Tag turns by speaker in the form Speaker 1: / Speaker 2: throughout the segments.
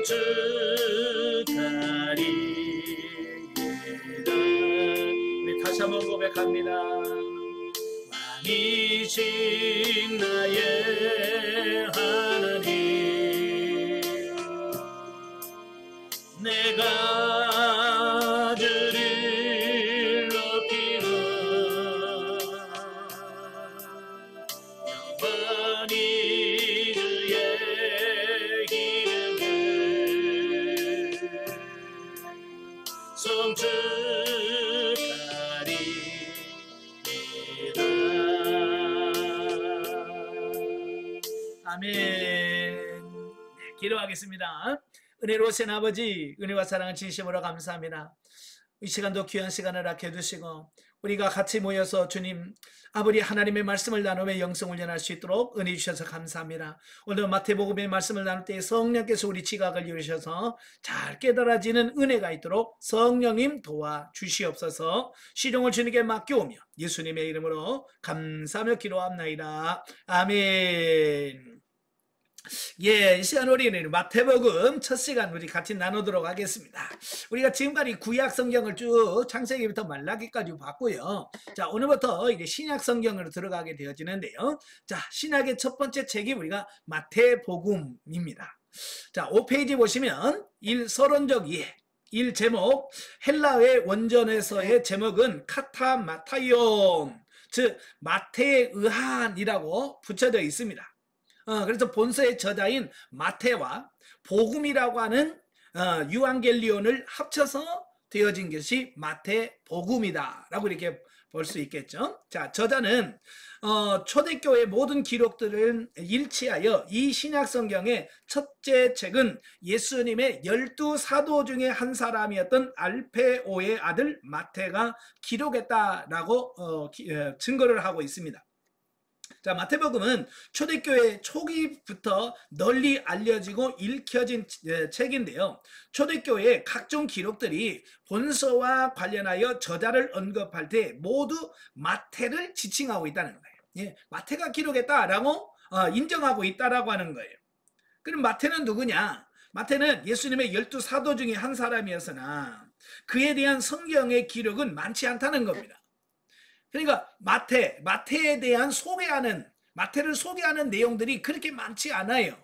Speaker 1: 송축하리이다. 우리 다시 한번 고백합니다. 왕이신 나의 하나님, 내가 주를 높이고 영원히 주의 이름을 송축하리이다. 아멘. 네, 기도하겠습니다. 은혜로우신 아버지, 은혜와 사랑을 진심으로 감사합니다. 이 시간도 귀한 시간을 아껴주시고 우리가 같이 모여서 주님 아버지 하나님의 말씀을 나누며 영성을 연할 수 있도록 은혜 주셔서 감사합니다. 오늘 마태복음의 말씀을 나눌 때 성령께서 우리 지각을 이루셔서 잘 깨달아지는 은혜가 있도록 성령님 도와주시옵소서. 시종을 주님께 맡겨오며 예수님의 이름으로 감사하며 기도합나이다. 아멘. 예, 이 시간 우리는 마태복음 첫 시간 우리 같이 나누도록 하겠습니다. 우리가 지금까지 구약 성경을 쭉 창세기부터 말라기까지 봤고요. 자, 오늘부터 이제 신약 성경으로 들어가게 되어지는데요. 자, 신약의 첫 번째 책이 우리가 마태복음입니다. 자, 5페이지 보시면 서론적 이해, 1 제목, 헬라의 원전에서의 제목은 카타마타이온, 즉 마태에 의한이라고 붙여져 있습니다. 그래서 본서의 저자인 마태와 복음이라고 하는 유앙겔리온을 합쳐서 되어진 것이 마태복음이다 라고 이렇게 볼 수 있겠죠. 자, 저자는 초대교회 모든 기록들을 일치하여 이 신약성경의 첫째 책은 예수님의 12사도 중에 한 사람이었던 알페오의 아들 마태가 기록했다라고 증거를 하고 있습니다. 자, 마태복음은 초대교회 초기부터 널리 알려지고 읽혀진 책인데요. 초대교회의 각종 기록들이 본서와 관련하여 저자를 언급할 때 모두 마태를 지칭하고 있다는 거예요. 예, 마태가 기록했다라고 인정하고 있다라고 하는 거예요. 그럼 마태는 누구냐? 마태는 예수님의 12사도 중에 한 사람이었으나 그에 대한 성경의 기록은 많지 않다는 겁니다. 그러니까 마태에 대한 마태를 소개하는 내용들이 그렇게 많지 않아요.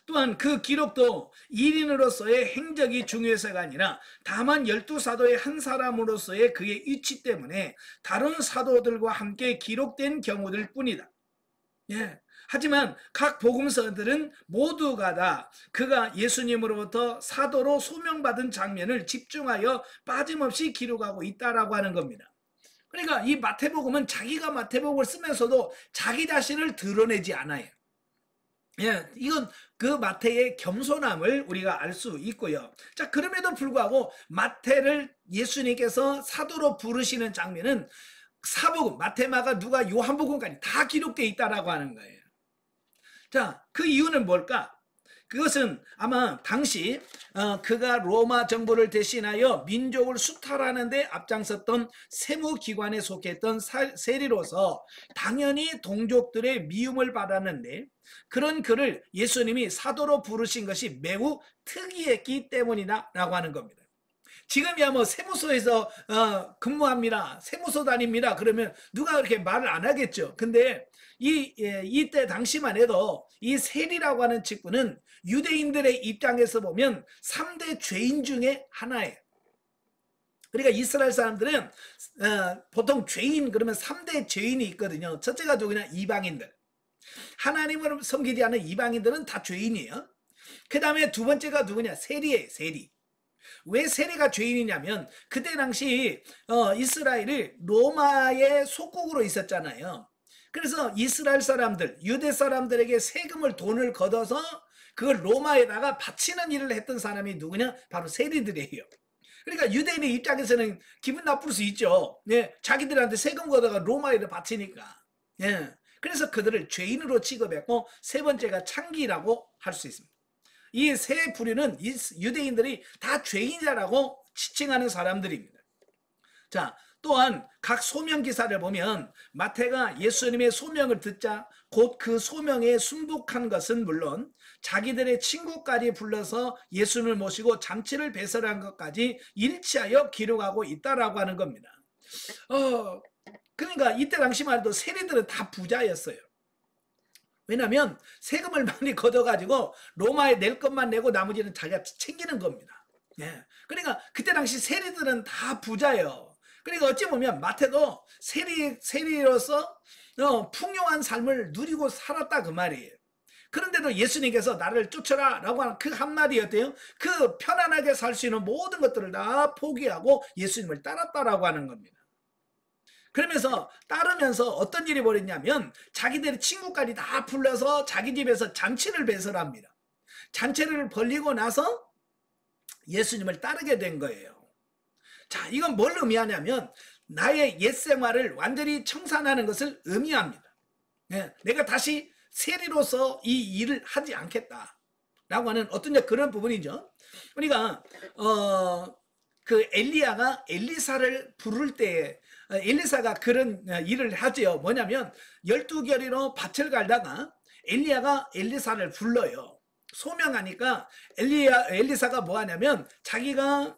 Speaker 1: 또한 그 기록도 1인으로서의 행적이 중요해서가 아니라 다만 12사도의 한 사람으로서의 그의 위치 때문에 다른 사도들과 함께 기록된 경우들 뿐이다. 예. 하지만 각 복음서들은 모두가 다 그가 예수님으로부터 사도로 소명받은 장면을 집중하여 빠짐없이 기록하고 있다라고 하는 겁니다. 그러니까 이 마태복음은 자기가 마태복음을 쓰면서도 자기 자신을 드러내지 않아요. 예, 이건 그 마태의 겸손함을 우리가 알 수 있고요. 자, 그럼에도 불구하고 마태를 예수님께서 사도로 부르시는 장면은 사복음, 마태, 마가, 누가, 요한복음까지 다 기록되어 있다라고 하는 거예요. 자, 그 이유는 뭘까? 그것은 아마 당시 그가 로마 정부를 대신하여 민족을 수탈하는 데 앞장섰던 세무기관에 속했던 세리로서 당연히 동족들의 미움을 받았는데 그런 그를 예수님이 사도로 부르신 것이 매우 특이했기 때문이다 라고 하는 겁니다. 지금이야 뭐 세무서에서 근무합니다. 세무서 다닙니다. 그러면 누가 그렇게 말을 안 하겠죠. 근데 이때 당시만 해도 이 세리라고 하는 직분은 유대인들의 입장에서 보면 3대 죄인 중에 하나예요. 그러니까 이스라엘 사람들은 보통 죄인 그러면 3대 죄인이 있거든요. 첫째가 누구냐? 이방인들. 하나님을 섬기지 않는 이방인들은 다 죄인이에요. 그 다음에 두 번째가 누구냐? 세리예요. 세리. 왜 세리가 죄인이냐면 그때 당시 이스라엘이 로마의 속국으로 있었잖아요. 그래서 이스라엘 사람들, 유대 사람들에게 세금을 돈을 걷어서 그걸 로마에다가 바치는 일을 했던 사람이 누구냐? 바로 세리들이에요. 그러니까 유대인의 입장에서는 기분 나쁠 수 있죠. 예, 자기들한테 세금 걷어가 로마에다 바치니까. 예, 그래서 그들을 죄인으로 취급했고 세 번째가 창기라고 할 수 있습니다. 이 세 부류는 유대인들이 다 죄인이라고 지칭하는 사람들입니다. 자, 또한 각 소명 기사를 보면 마태가 예수님의 소명을 듣자 곧 그 소명에 순복한 것은 물론 자기들의 친구까지 불러서 예수님을 모시고 잔치를 배설한 것까지 일치하여 기록하고 있다라고 하는 겁니다. 그러니까 이때 당시만 해도 세리들은 다 부자였어요. 왜냐하면 세금을 많이 걷어가지고 로마에 낼 것만 내고 나머지는 자기가 챙기는 겁니다. 예. 그러니까 그때 당시 세리들은 다 부자예요. 그러니까 어찌 보면 마태도 세리로서 풍요한 삶을 누리고 살았다 그 말이에요. 그런데도 예수님께서 나를 쫓아라 라고 하는 그 한마디 어때요? 그 편안하게 살 수 있는 모든 것들을 다 포기하고 예수님을 따랐다라고 하는 겁니다. 그러면서 따르면서 어떤 일이 벌어졌냐면 자기들의 친구까지 다 불러서 자기 집에서 잔치를 배설합니다. 잔치를 벌리고 나서 예수님을 따르게 된 거예요. 자, 이건 뭘 의미하냐면 나의 옛 생활을 완전히 청산하는 것을 의미합니다. 내가 다시 세리로서 이 일을 하지 않겠다 라고 하는 어떤 그런 부분이죠. 그러니까 그 엘리야가 엘리사를 부를 때 엘리사가 그런 일을 하죠. 뭐냐면 12결이로 밭을 갈다가 엘리야가 엘리사를 불러요. 소명하니까 엘리사가 뭐 하냐면 자기가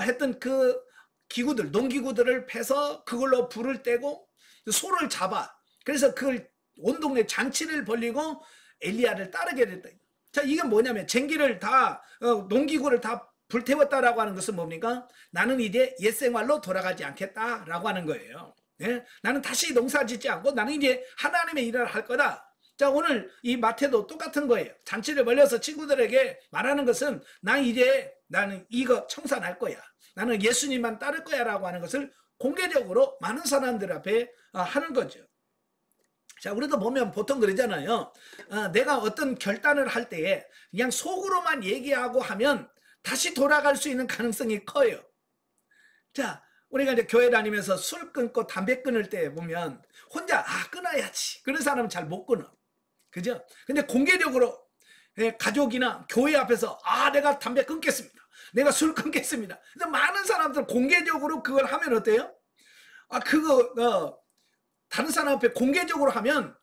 Speaker 1: 했던 그 기구들, 농기구들을 패서 그걸로 불을 떼고 소를 잡아. 그래서 그걸 온 동네 잔치를 벌리고 엘리야를 따르게 됐다. 자, 이게 뭐냐면 쟁기를 다 농기구를 다 불태웠다라고 하는 것은 뭡니까? 나는 이제 옛 생활로 돌아가지 않겠다라고 하는 거예요. 예? 나는 다시 농사 짓지 않고 나는 이제 하나님의 일을 할 거다. 자, 오늘 이 마태도 똑같은 거예요. 잔치를 벌려서 친구들에게 말하는 것은 나는 이거 청산할 거야. 나는 예수님만 따를 거야 라고 하는 것을 공개적으로 많은 사람들 앞에 하는 거죠. 자, 우리도 보면 보통 그러잖아요. 내가 어떤 결단을 할 때에 그냥 속으로만 얘기하고 하면 다시 돌아갈 수 있는 가능성이 커요. 자, 우리가 이제 교회 다니면서 술 끊고 담배 끊을 때 보면 혼자 끊어야지. 그런 사람은 잘 못 끊어. 그죠? 근데 공개적으로 가족이나 교회 앞에서 내가 담배 끊겠습니다. 내가 술 끊겠습니다. 근데 많은 사람들 공개적으로 그걸 하면 어때요? 다른 사람 앞에 공개적으로 하면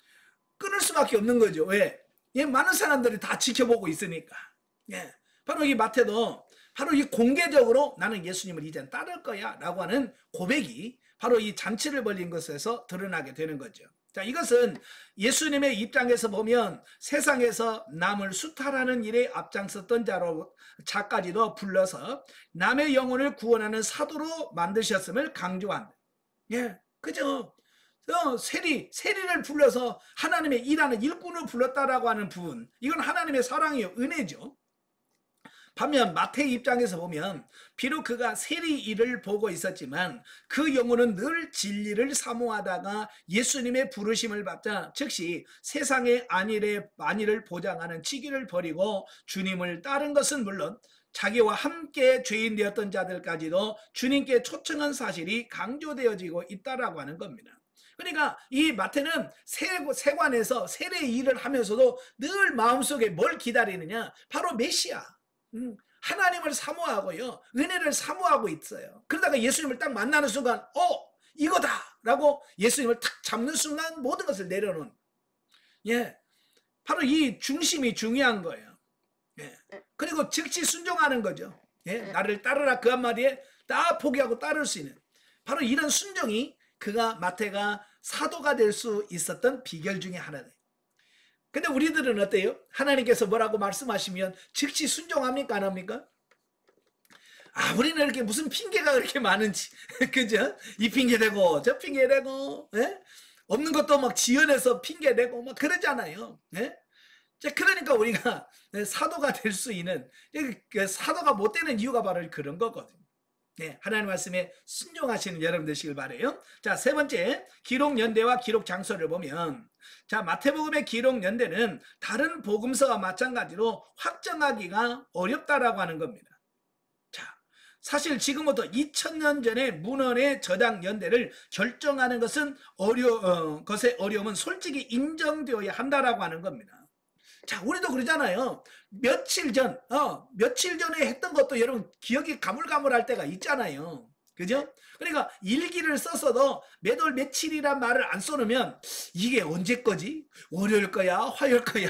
Speaker 1: 끊을 수밖에 없는 거죠. 왜? 많은 사람들이 다 지켜보고 있으니까. 바로 이 마태도 바로 이 공개적으로 나는 예수님을 이제 따를 거야 라고 하는 고백이 바로 이 잔치를 벌린 것에서 드러나게 되는 거죠. 자, 이것은 예수님의 입장에서 보면 세상에서 남을 수탈하는 일에 앞장섰던 자까지도 불러서 남의 영혼을 구원하는 사도로 만드셨음을 강조한다. 그죠? 세리를 불러서 하나님의 일하는 일꾼을 불렀다라고 하는 부분, 이건 하나님의 사랑이요, 은혜죠. 반면 마태의 입장에서 보면 비록 그가 세리 일을 보고 있었지만 그 영혼은 늘 진리를 사모하다가 예수님의 부르심을 받자 즉시 세상의 안위를 보장하는 치기를 버리고 주님을 따른 것은 물론 자기와 함께 죄인 되었던 자들까지도 주님께 초청한 사실이 강조되어지고 있다라고 하는 겁니다. 그러니까 이 마태는 세관에서 세례 일을 하면서도 늘 마음속에 뭘 기다리느냐? 바로 메시아. 하나님을 사모하고요, 은혜를 사모하고 있어요. 그러다가 예수님을 딱 만나는 순간 이거다 라고 예수님을 탁 잡는 순간 모든 것을 내려놓은, 바로 이 중심이 중요한 거예요. 그리고 즉시 순종하는 거죠. 나를 따르라 그 한마디에 다 포기하고 따를 수 있는, 바로 이런 순종이 마태가 사도가 될 수 있었던 비결 중에 하나예요. 근데 우리들은 어때요? 하나님께서 뭐라고 말씀하시면 즉시 순종합니까? 안 합니까? 우리는 이렇게 무슨 핑계가 그렇게 많은지, 그죠? 이 핑계대고 저 핑계대고, 없는 것도 막 지어내서 핑계대고 막 그러잖아요. 자, 그러니까 우리가 사도가 될 수 있는, 사도가 못 되는 이유가 바로 그런 거거든요. 하나님 말씀에 순종하시는 여러분 되시길 바라요. 자, 세 번째, 기록 연대와 기록 장소를 보면, 자, 마태복음의 기록 연대는 다른 복음서와 마찬가지로 확정하기가 어렵다라고 하는 겁니다. 자, 사실 지금부터 2000년 전의 문헌의 저장 연대를 결정하는 것은 것의 어려움은 솔직히 인정되어야 한다라고 하는 겁니다. 자, 우리도 그러잖아요. 며칠 전에 했던 것도 여러분 기억이 가물가물할 때가 있잖아요. 그죠? 그러니까 일기를 썼어도 몇 월 며칠이란 말을 안 써놓으면 이게 언제 거지? 월요일 거야? 화요일 거야?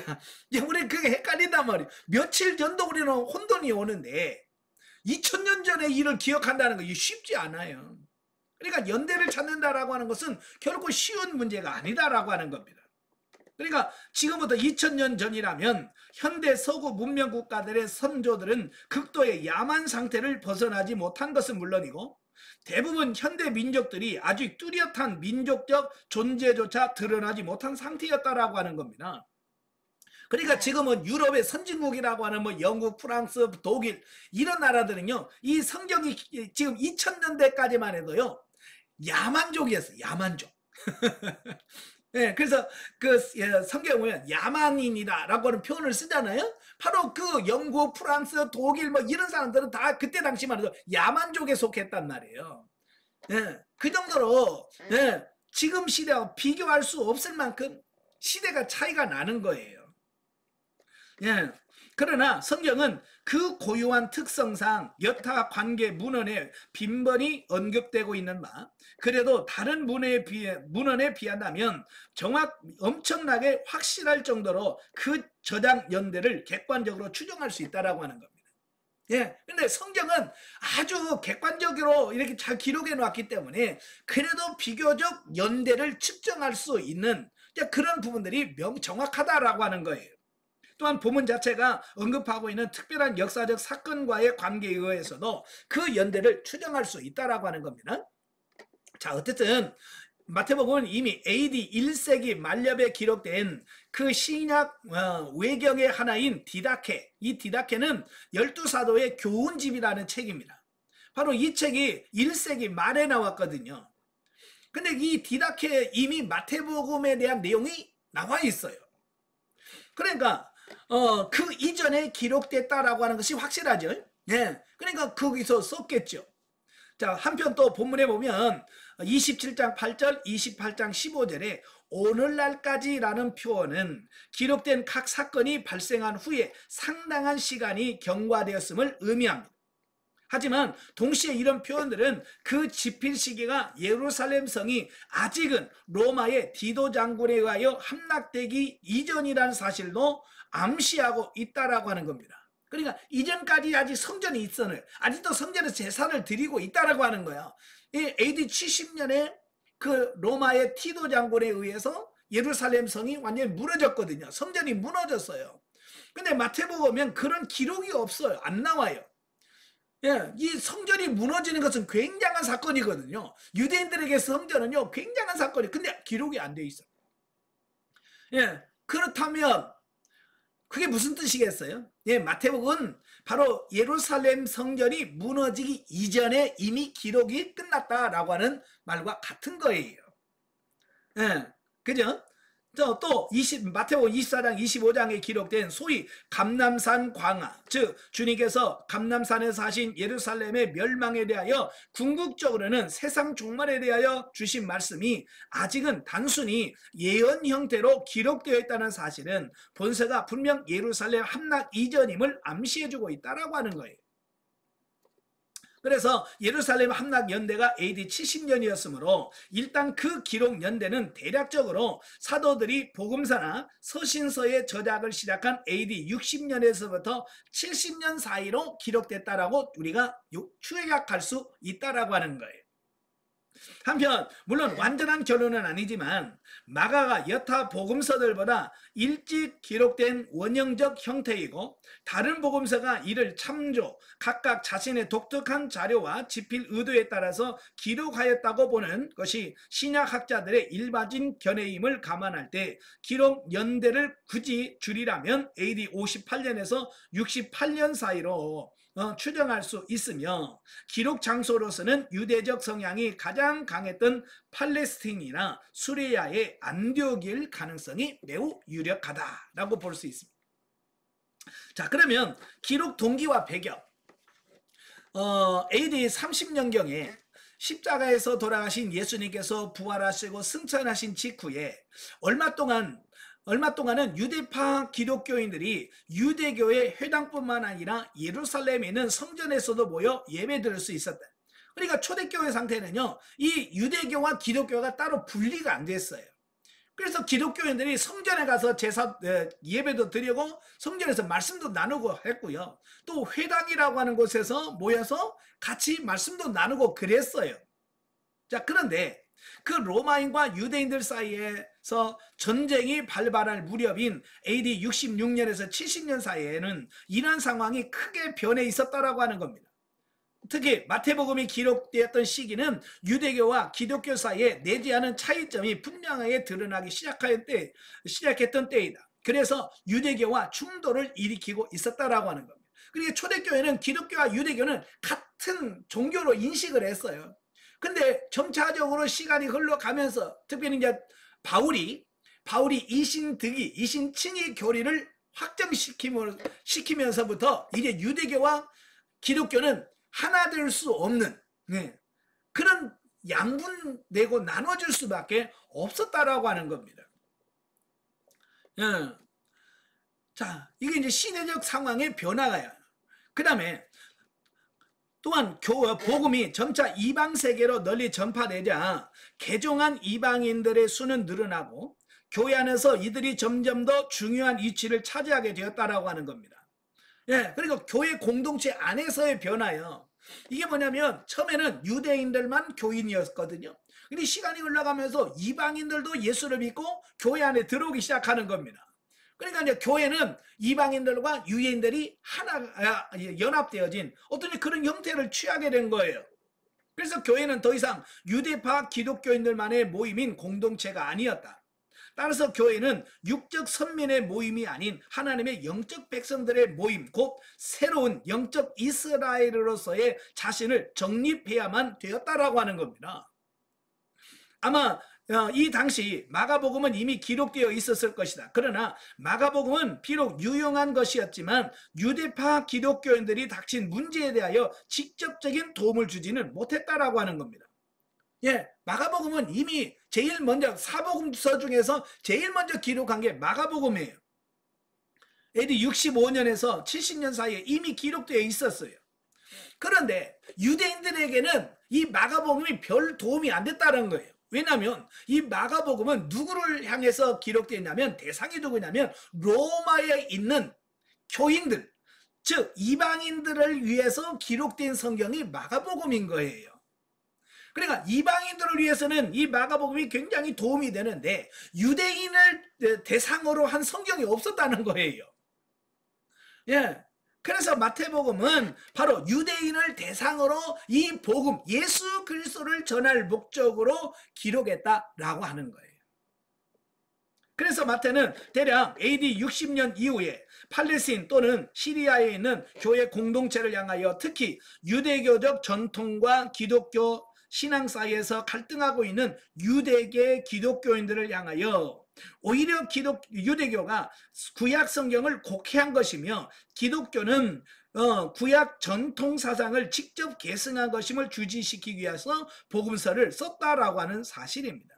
Speaker 1: 이제 우리 그게 헷갈린단 말이에요. 며칠 전도 우리는 혼돈이 오는데 2000년 전의 일을 기억한다는 거 이게 쉽지 않아요. 그러니까 연대를 찾는다라고 하는 것은 결코 쉬운 문제가 아니다라고 하는 겁니다. 그러니까 지금부터 2000년 전이라면 현대 서구 문명 국가들의 선조들은 극도의 야만 상태를 벗어나지 못한 것은 물론이고 대부분 현대 민족들이 아주 뚜렷한 민족적 존재조차 드러나지 못한 상태였다라고 하는 겁니다. 그러니까 지금은 유럽의 선진국이라고 하는 뭐 영국, 프랑스, 독일 이런 나라들은요, 이 성경이 지금 2000년대까지만 해도요, 야만족이었어요. 야만족. 네, 그래서 그 성경에 보면 야만인이다라고 하는 표현을 쓰잖아요. 바로 그 영국, 프랑스, 독일 뭐 이런 사람들은 다 그때 당시만 해도 야만족에 속했단 말이에요. 네, 그 정도로 네, 지금 시대와 비교할 수 없을 만큼 시대가 차이가 나는 거예요. 예. 그러나 성경은 그 고유한 특성상 여타 관계 문헌에 빈번히 언급되고 있는 바, 그래도 다른 문헌에 비한다면 엄청나게 확실할 정도로 그 저장 연대를 객관적으로 추정할 수 있다라고 하는 겁니다. 예. 근데 성경은 아주 객관적으로 이렇게 잘 기록해 놨기 때문에 그래도 비교적 연대를 측정할 수 있는 그런 부분들이 정확하다라고 하는 거예요. 또한 본문 자체가 언급하고 있는 특별한 역사적 사건과의 관계에 의해서도 그 연대를 추정할 수 있다라고 하는 겁니다. 자, 어쨌든 마태복음은 이미 AD 1세기 말엽에 기록된 그 신약 외경의 하나인 디다케, 이 디다케는 12사도의 교훈집이라는 책입니다. 바로 이 책이 1세기 말에 나왔거든요. 근데 이 디다케에 이미 마태복음에 대한 내용이 나와 있어요. 그러니까 그 이전에 기록됐다라고 하는 것이 확실하죠. 예. 그러니까 거기서 썼겠죠. 자, 한편 또 본문에 보면 27장 8절, 28장 15절에 오늘날까지라는 표현은 기록된 각 사건이 발생한 후에 상당한 시간이 경과되었음을 의미합니다. 하지만 동시에 이런 표현들은 그 집필 시기가 예루살렘 성이 아직은 로마의 디도 장군에 의하여 함락되기 이전이라는 사실도 암시하고 있다라고 하는 겁니다. 그러니까 이전까지 아직 성전이 있어요. 아직도 성전에서 제사를 드리고 있다라고 하는 거예요. AD 70년에 그 로마의 티도 장군에 의해서 예루살렘 성이 완전히 무너졌거든요. 성전이 무너졌어요. 근데 마태복음은 그런 기록이 없어요. 안 나와요. 예, 이 성전이 무너지는 것은 굉장한 사건이거든요. 유대인들에게 성전은요, 굉장한 사건이. 근데 기록이 안 돼 있어요. 예, 그렇다면 그게 무슨 뜻이겠어요? 예, 마태복음은 바로 예루살렘 성전이 무너지기 이전에 이미 기록이 끝났다라고 하는 말과 같은 거예요. 예, 그죠? 또 마태복음 24장 25장에 기록된 소위 감람산 광화, 즉 주님께서 감람산에서 하신 예루살렘의 멸망에 대하여 궁극적으로는 세상 종말에 대하여 주신 말씀이 아직은 단순히 예언 형태로 기록되어 있다는 사실은 본서가 분명 예루살렘 함락 이전임을 암시해주고 있다라고 하는 거예요. 그래서 예루살렘 함락 연대가 AD 70년이었으므로 일단 그 기록 연대는 대략적으로 사도들이 복음서나 서신서의 저작을 시작한 AD 60년에서부터 70년 사이로 기록됐다라고 우리가 추약할 수 있다라고 하는 거예요. 한편 물론 완전한 결론은 아니지만 마가가 여타 복음서들보다 일찍 기록된 원형적 형태이고 다른 복음서가 이를 참조, 각각 자신의 독특한 자료와 집필 의도에 따라서 기록하였다고 보는 것이 신약학자들의 일반적인 견해임을 감안할 때 기록 연대를 굳이 줄이라면 AD 58년에서 68년 사이로 추정할 수 있으며 기록 장소로서는 유대적 성향이 가장 강했던 팔레스틴이나 수리아의 안디옥일 가능성이 매우 유력하다라고 볼 수 있습니다. 자, 그러면 기록 동기와 배경. AD 30년경에 십자가에서 돌아가신 예수님께서 부활하시고 승천하신 직후에 얼마 동안은 유대파 기독교인들이 유대교의 회당뿐만 아니라 예루살렘에 있는 성전에서도 모여 예배드릴 수 있었다. 그러니까 초대교회 상태는요, 이 유대교와 기독교가 따로 분리가 안 됐어요. 그래서 기독교인들이 성전에 가서 예배도 드리고 성전에서 말씀도 나누고 했고요. 또 회당이라고 하는 곳에서 모여서 같이 말씀도 나누고 그랬어요. 자, 그런데 그 로마인과 유대인들 사이에서 전쟁이 발발할 무렵인 AD 66년에서 70년 사이에는 이런 상황이 크게 변해 있었다라고 하는 겁니다. 특히 마태복음이 기록되었던 시기는 유대교와 기독교 사이에 내지 않은 차이점이 분명하게 드러나기 시작했던 때이다. 그래서 유대교와 충돌을 일으키고 있었다라고 하는 겁니다. 그러니까 초대교회는 기독교와 유대교는 같은 종교로 인식을 했어요. 근데 점차적으로 시간이 흘러가면서 특별히 이제 바울이 이신득이, 이신칭의 교리를 확정시키면서부터 이제 유대교와 기독교는 하나 될 수 없는 그런 양분되고 나눠질 수밖에 없었다라고 하는 겁니다. 자, 이게 이제 시대적 상황의 변화가요. 그 다음에 또한 복음이 점차 이방 세계로 널리 전파되자 개종한 이방인들의 수는 늘어나고 교회 안에서 이들이 점점 더 중요한 위치를 차지하게 되었다라고 하는 겁니다. 그리고 교회 공동체 안에서의 변화요. 이게 뭐냐면 처음에는 유대인들만 교인이었거든요. 근데 시간이 흘러가면서 이방인들도 예수를 믿고 교회 안에 들어오기 시작하는 겁니다. 그러니까 이제 교회는 이방인들과 유대인들이 하나 연합되어진 어떤 그런 형태를 취하게 된 거예요. 그래서 교회는 더 이상 유대파 기독교인들만의 모임인 공동체가 아니었다. 따라서 교회는 육적 선민의 모임이 아닌 하나님의 영적 백성들의 모임, 곧 새로운 영적 이스라엘로서의 자신을 정립해야만 되었다라고 하는 겁니다. 아마 이 당시 마가복음은 이미 기록되어 있었을 것이다. 그러나 마가복음은 비록 유용한 것이었지만 유대파 기독교인들이 닥친 문제에 대하여 직접적인 도움을 주지는 못했다라고 하는 겁니다. 마가복음은 이미 제일 먼저 사복음서 중에서 제일 먼저 기록한 게 마가복음이에요. AD 65년에서 70년 사이에 이미 기록되어 있었어요. 그런데 유대인들에게는 이 마가복음이 별 도움이 안 됐다는 거예요. 왜냐하면 이 마가복음은 누구를 향해서 기록되어 있냐면 대상이 누구냐면 로마에 있는 교인들, 즉 이방인들을 위해서 기록된 성경이 마가복음인 거예요. 그러니까 이방인들을 위해서는 이 마가복음이 굉장히 도움이 되는데 유대인을 대상으로 한 성경이 없었다는 거예요. 그래서 마태복음은 바로 유대인을 대상으로 이 복음 예수 그리스도를 전할 목적으로 기록했다라고 하는 거예요. 그래서 마태는 대략 AD 60년 이후에 팔레스틴 또는 시리아에 있는 교회 공동체를 향하여 특히 유대교적 전통과 기독교 신앙 사이에서 갈등하고 있는 유대계 기독교인들을 향하여 오히려 유대교가 구약 성경을 곡해한 것이며 기독교는 구약 전통 사상을 직접 계승한 것임을 주지시키기 위해서 복음서를 썼다라고 하는 사실입니다.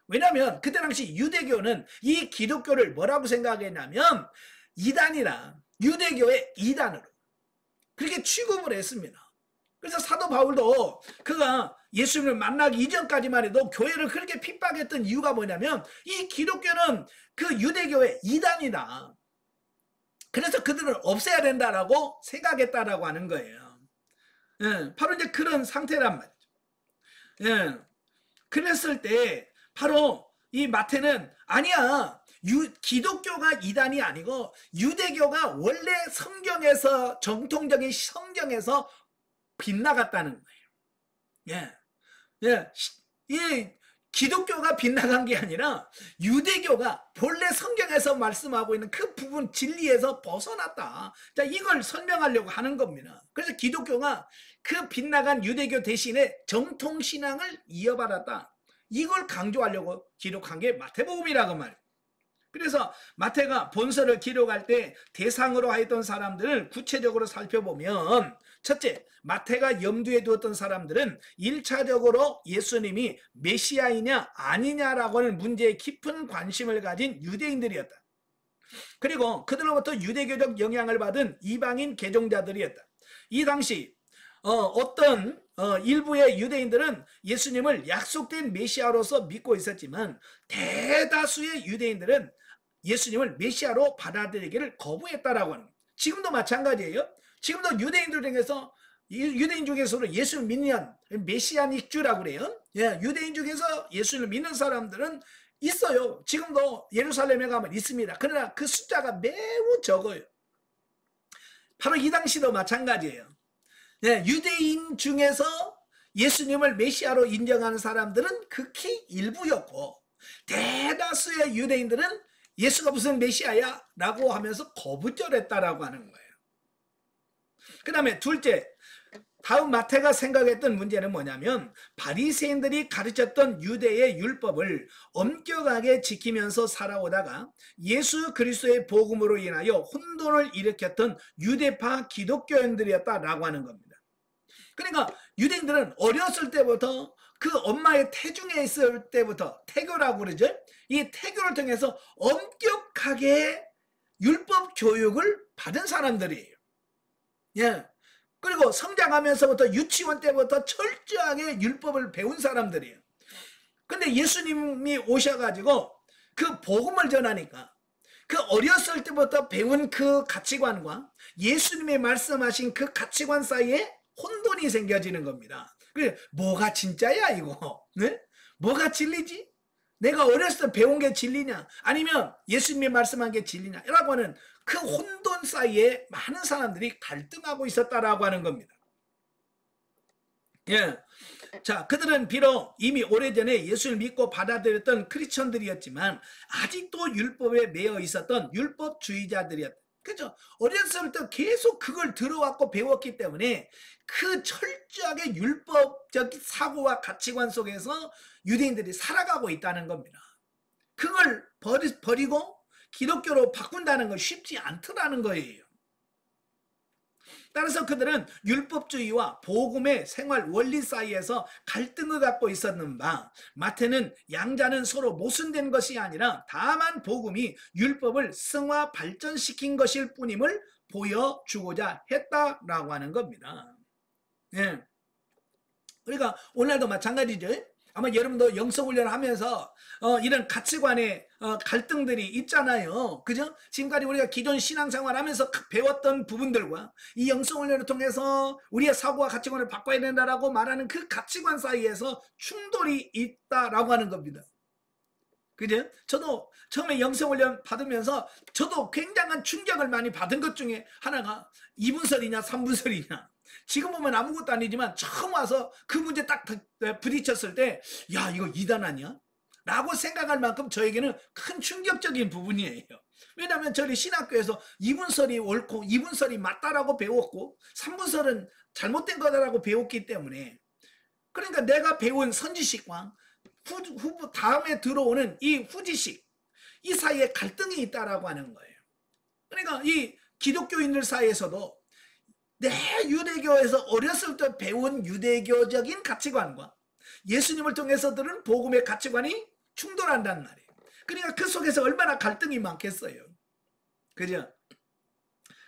Speaker 1: 왜냐하면 그때 당시 유대교는 이 기독교를 뭐라고 생각했냐면 이단이라 유대교의 이단으로 그렇게 취급을 했습니다. 그래서 사도 바울도 그가 예수님을 만나기 이전까지만 해도 교회를 그렇게 핍박했던 이유가 뭐냐면 이 기독교는 그 유대교의 이단이다. 그래서 그들을 없애야 된다라고 생각했다라고 하는 거예요. 바로 이제 그런 상태란 말이죠. 그랬을 때 바로 이 마태는 아니야. 기독교가 이단이 아니고 유대교가 원래 성경에서 정통적인 성경에서 빗나갔다는 거예요. 이 기독교가 빗나간 게 아니라 유대교가 본래 성경에서 말씀하고 있는 그 부분 진리에서 벗어났다. 자, 이걸 설명하려고 하는 겁니다. 그래서 기독교가 그 빗나간 유대교 대신에 정통신앙을 이어받았다. 이걸 강조하려고 기록한 게 마태복음이라고 말이에요. 그래서 마태가 본서를 기록할 때 대상으로 하였던 사람들을 구체적으로 살펴보면 첫째, 마태가 염두에 두었던 사람들은 1차적으로 예수님이 메시아이냐 아니냐라고 하는 문제에 깊은 관심을 가진 유대인들이었다. 그리고 그들로부터 유대교적 영향을 받은 이방인 개종자들이었다. 이 당시 어떤 일부의 유대인들은 예수님을 약속된 메시아로서 믿고 있었지만 대다수의 유대인들은 예수님을 메시아로 받아들이기를 거부했다라고 하는 거예요. 지금도 마찬가지예요. 지금도 유대인들 중에서 유대인 중에서도 예수를 믿는 메시아닉주라고 그래요. 예, 유대인 중에서 예수를 믿는 사람들은 있어요. 지금도 예루살렘에 가면 있습니다. 그러나 그 숫자가 매우 적어요. 바로 이 당시도 마찬가지예요. 예, 유대인 중에서 예수님을 메시아로 인정하는 사람들은 극히 일부였고 대다수의 유대인들은 예수가 무슨 메시아야? 라고 하면서 거부절했다라고 하는 거예요. 그 다음에 둘째, 다음 마태가 생각했던 문제는 뭐냐면 바리새인들이 가르쳤던 유대의 율법을 엄격하게 지키면서 살아오다가 예수 그리스도의 복음으로 인하여 혼돈을 일으켰던 유대파 기독교인들이었다라고 하는 겁니다. 그러니까 유대인들은 어렸을 때부터 그 엄마의 태중에 있을 때부터 태교라고 그러죠. 이 태교를 통해서 엄격하게 율법 교육을 받은 사람들이에요. 예. 그리고 성장하면서부터 유치원 때부터 철저하게 율법을 배운 사람들이에요. 근데 예수님이 오셔가지고 그 복음을 전하니까 그 어렸을 때부터 배운 그 가치관과 예수님이 말씀하신 그 가치관 사이에 혼돈이 생겨지는 겁니다. 그래, 뭐가 진짜야 이거? 네? 뭐가 진리지? 내가 어렸을 때 배운 게 진리냐? 아니면 예수님이 말씀한 게 진리냐? 라고 하는 그 혼돈 사이에 많은 사람들이 갈등하고 있었다라고 하는 겁니다. 예. 자, 그들은 비록 이미 오래전에 예수를 믿고 받아들였던 크리스천들이었지만 아직도 율법에 매여 있었던 율법주의자들이었다. 그죠? 어렸을 때 계속 그걸 들어왔고 배웠기 때문에 그 철저하게 율법적 사고와 가치관 속에서 유대인들이 살아가고 있다는 겁니다. 그걸 버리고 기독교로 바꾼다는 건 쉽지 않더라는 거예요. 따라서 그들은 율법주의와 복음의 생활 원리 사이에서 갈등을 갖고 있었는 바 마태는 양자는 서로 모순된 것이 아니라 다만 복음이 율법을 승화 발전시킨 것일 뿐임을 보여주고자 했다라고 하는 겁니다. 예. 그러니까 오늘도 마찬가지죠. 아마 여러분도 영성훈련을 하면서 이런 가치관의 갈등들이 있잖아요. 그죠? 지금까지 우리가 기존 신앙생활 하면서 배웠던 부분들과 이 영성훈련을 통해서 우리의 사고와 가치관을 바꿔야 된다라고 말하는 그 가치관 사이에서 충돌이 있다라고 하는 겁니다. 그죠? 저도 처음에 영성훈련 받으면서 저도 굉장한 충격을 많이 받은 것 중에 하나가 2분설이냐 3분설이냐. 지금 보면 아무것도 아니지만 처음 와서 그 문제 딱 부딪혔을 때 야 이거 이단 아니야? 라고 생각할 만큼 저에게는 큰 충격적인 부분이에요. 왜냐하면 저희 신학교에서 2분설이 옳고 2분설이 맞다라고 배웠고 3분설은 잘못된 거다라고 배웠기 때문에 그러니까 내가 배운 선지식과 다음에 들어오는 이 후지식 이 사이에 갈등이 있다라고 하는 거예요. 그러니까 이 기독교인들 사이에서도 내 유대교에서 어렸을 때 배운 유대교적인 가치관과 예수님을 통해서 들은 복음의 가치관이 충돌한단 말이에요. 그러니까 그 속에서 얼마나 갈등이 많겠어요. 그죠?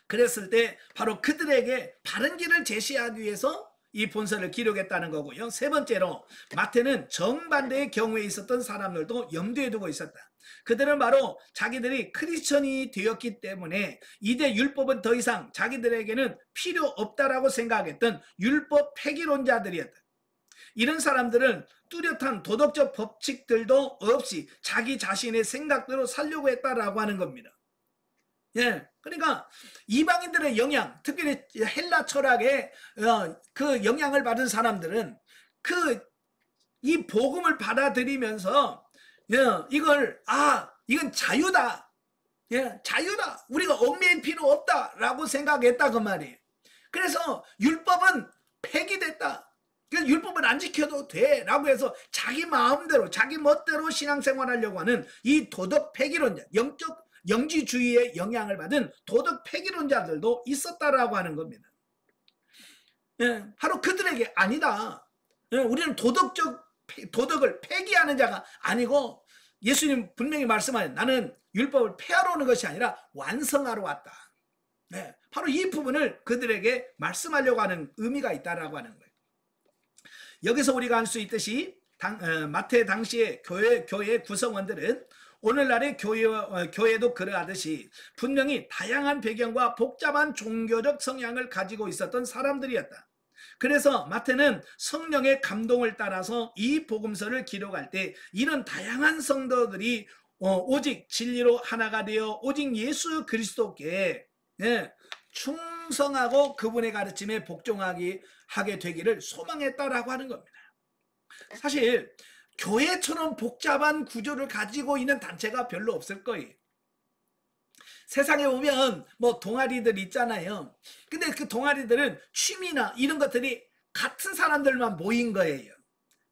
Speaker 1: 그랬을 때 바로 그들에게 바른 길을 제시하기 위해서 이 본서를 기록했다는 거고요. 세 번째로 마태는 정반대의 경우에 있었던 사람들도 염두에 두고 있었다. 그들은 바로 자기들이 크리스천이 되었기 때문에 이제 율법은 더 이상 자기들에게는 필요 없다라고 생각했던 율법 폐기론자들이었다. 이런 사람들은 뚜렷한 도덕적 법칙들도 없이 자기 자신의 생각대로 살려고 했다라고 하는 겁니다. 예, 그러니까 이방인들의 영향, 특별히 헬라 철학의 그 영향을 받은 사람들은 이 복음을 받아들이면서 이건 자유다. 예, 자유다. 우리가 얽매일 필요 없다라고 생각했다 그 말이에요. 그래서 율법은 폐기됐다. 그래서 율법은 안 지켜도 돼라고 해서 자기 마음대로 자기 멋대로 신앙생활하려고 하는 이 도덕 폐기론자, 영지주의의 영향을 받은 도덕 폐기론자들도 있었다라고 하는 겁니다. 예, 바로 그들에게 아니다. 예, 우리는 도덕을 폐기하는 자가 아니고 예수님 분명히 말씀하신 나는 율법을 폐하러 오는 것이 아니라 완성하러 왔다. 네, 바로 이 부분을 그들에게 말씀하려고 하는 의미가 있다라고 하는 거예요. 여기서 우리가 알 수 있듯이 마태 당시의 교회 구성원들은 오늘날의 교회도 그러하듯이 분명히 다양한 배경과 복잡한 종교적 성향을 가지고 있었던 사람들이었다. 그래서 마태는 성령의 감동을 따라서 이 복음서를 기록할 때 이런 다양한 성도들이 오직 진리로 하나가 되어 오직 예수 그리스도께 충성하고 그분의 가르침에 복종하게 되기를 소망했다라고 하는 겁니다. 사실 교회처럼 복잡한 구조를 가지고 있는 단체가 별로 없을 거예요. 세상에 보면 뭐 동아리들 있잖아요. 근데 그 동아리들은 취미나 이런 것들이 같은 사람들만 모인 거예요.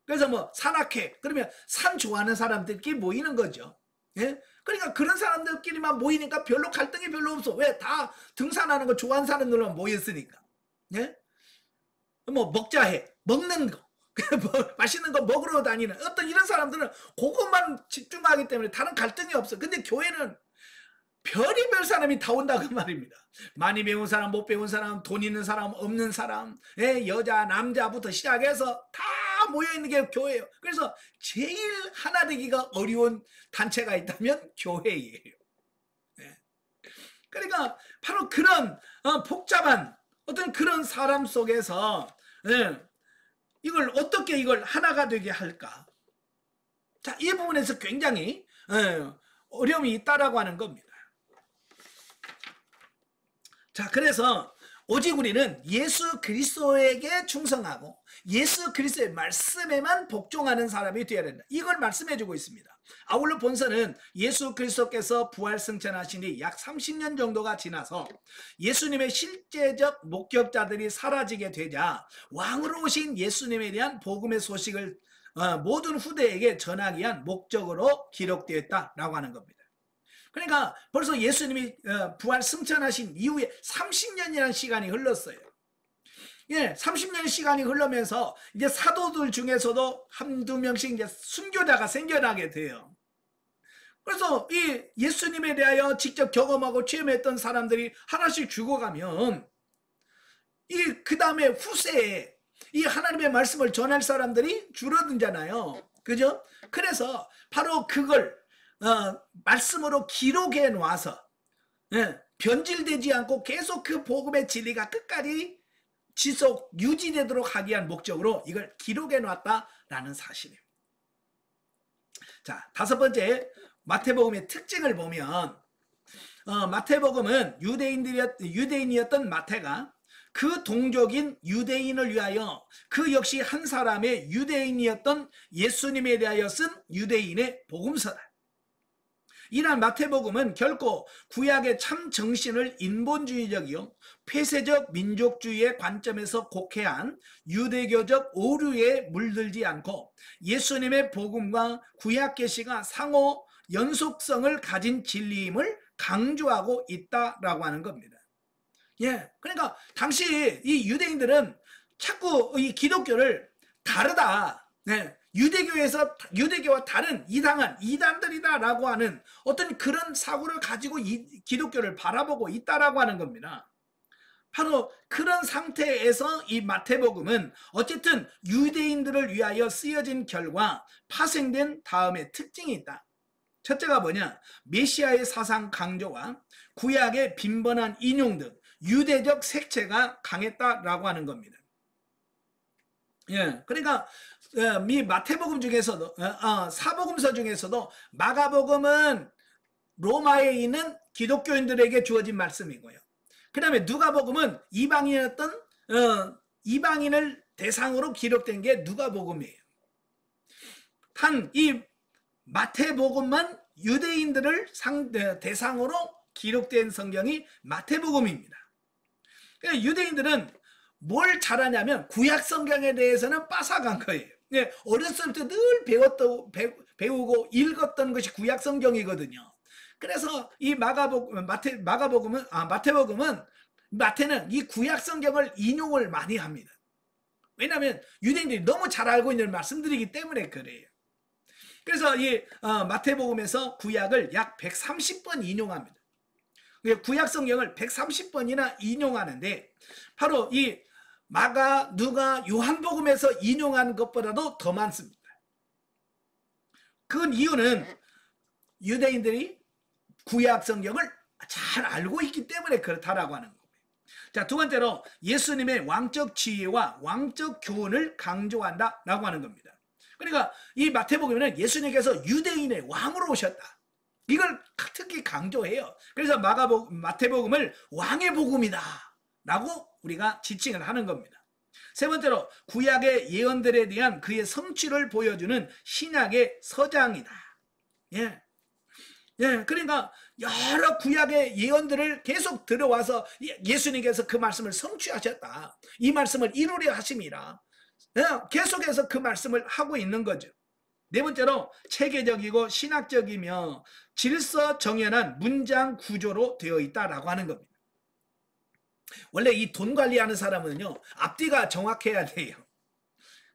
Speaker 1: 그래서 뭐 산악회 그러면 산 좋아하는 사람들끼리 모이는 거죠. 예? 그러니까 그런 사람들끼리만 모이니까 별로 갈등이 별로 없어. 왜? 다 등산하는 거 좋아하는 사람들만 모였으니까. 예? 뭐 먹자해 먹는 거 맛있는 거 먹으러 다니는 어떤 이런 사람들은 그것만 집중하기 때문에 다른 갈등이 없어. 근데 교회는 별의별 사람이 다 온다 그 말입니다. 많이 배운 사람, 못 배운 사람, 돈 있는 사람, 없는 사람, 여자, 남자부터 시작해서 다 모여있는 게 교회예요. 그래서 제일 하나 되기가 어려운 단체가 있다면 교회예요. 그러니까 바로 그런 복잡한 어떤 그런 사람 속에서 이걸 어떻게 이걸 하나가 되게 할까? 자, 이 부분에서 굉장히 어려움이 있다라고 하는 겁니다. 자, 그래서 오직 우리는 예수 그리스도에게 충성하고 예수 그리스도의 말씀에만 복종하는 사람이 되어야 된다. 이걸 말씀해주고 있습니다. 아울러 본서는 예수 그리스도께서 부활 승천하신 뒤 약 30년 정도가 지나서 예수님의 실제적 목격자들이 사라지게 되자 왕으로 오신 예수님에 대한 복음의 소식을 모든 후대에게 전하기 위한 목적으로 기록되었다라고 하는 겁니다. 그러니까 벌써 예수님이 부활 승천하신 이후에 30년이라는 시간이 흘렀어요. 예, 30년 시간이 흐르면서 이제 사도들 중에서도 한두 명씩 이제 순교자가 생겨나게 돼요. 그래서 이 예수님에 대하여 직접 경험하고 체험했던 사람들이 하나씩 죽어가면 그 다음에 후세에 이 하나님의 말씀을 전할 사람들이 줄어들잖아요. 그죠? 그래서 바로 그걸 말씀으로 기록해 놔서 변질되지 않고 계속 그 복음의 진리가 끝까지 지속 유지되도록 하기 위한 목적으로 이걸 기록해 놨다라는 사실이에요. 자, 다섯 번째 마태복음의 특징을 보면 마태복음은 유대인이었던 마태가 그 동족인 유대인을 위하여 그 역시 한 사람의 유대인이었던 예수님에 대하여 쓴 유대인의 복음서다. 이러한 마태복음은 결코 구약의 참 정신을 인본주의적이요 폐쇄적 민족주의의 관점에서 곡해한 유대교적 오류에 물들지 않고 예수님의 복음과 구약 계시가 상호 연속성을 가진 진리임을 강조하고 있다라고 하는 겁니다. 예, 그러니까 당시 이 유대인들은 자꾸 이 기독교를 다르다. 유대교와 다른 이상한 이단들이다라고 하는 어떤 그런 사고를 가지고 이 기독교를 바라보고 있다라고 하는 겁니다. 바로 그런 상태에서 이 마태복음은 어쨌든 유대인들을 위하여 쓰여진 결과 파생된 다음에 특징이 있다. 첫째가 뭐냐? 메시아의 사상 강조와 구약의 빈번한 인용 등 유대적 색채가 강했다라고 하는 겁니다. 예, 그러니까 이 마태복음 중에서도 사복음서 중에서도 마가복음은 로마에 있는 기독교인들에게 주어진 말씀이고요. 그 다음에 누가복음은 이방인을 대상으로 기록된 게 누가복음이에요. 단 이 마태복음만 유대인들을 대상으로 기록된 성경이 마태복음입니다. 그러니까 유대인들은 뭘 잘하냐면 구약 성경에 대해서는 빠삭한 거예요. 어렸을 때 늘 배우고 읽었던 것이 구약 성경이거든요. 그래서 이 마태복음은 마태는 이 구약 성경을 인용을 많이 합니다. 왜냐하면 유대인들이 너무 잘 알고 있는 말씀들이기 때문에 그래요. 그래서 이 마태복음에서 구약을 약 130번 인용합니다. 구약 성경을 130번이나 인용하는데 바로 이 마가, 누가, 요한복음에서 인용한 것보다도 더 많습니다. 그 이유는 유대인들이 구약 성경을 잘 알고 있기 때문에 그렇다라고 하는 겁니다. 자, 두 번째로 예수님의 왕적 지위와 왕적 교훈을 강조한다라고 하는 겁니다. 그러니까 이 마태복음에는 예수님께서 유대인의 왕으로 오셨다. 이걸 특히 강조해요. 그래서 마태복음을 왕의 복음이다 라고 우리가 지칭을 하는 겁니다. 세 번째로 구약의 예언들에 대한 그의 성취를 보여주는 신약의 서장이다. 예. 예, 그러니까 여러 구약의 예언들을 계속 들어와서 예수님께서 그 말씀을 성취하셨다. 이 말씀을 이루려 하심이라. 예, 계속해서 그 말씀을 하고 있는 거죠. 네 번째로 체계적이고 신학적이며 질서 정연한 문장 구조로 되어 있다라고 하는 겁니다. 원래 이 돈 관리하는 사람은요, 앞뒤가 정확해야 돼요.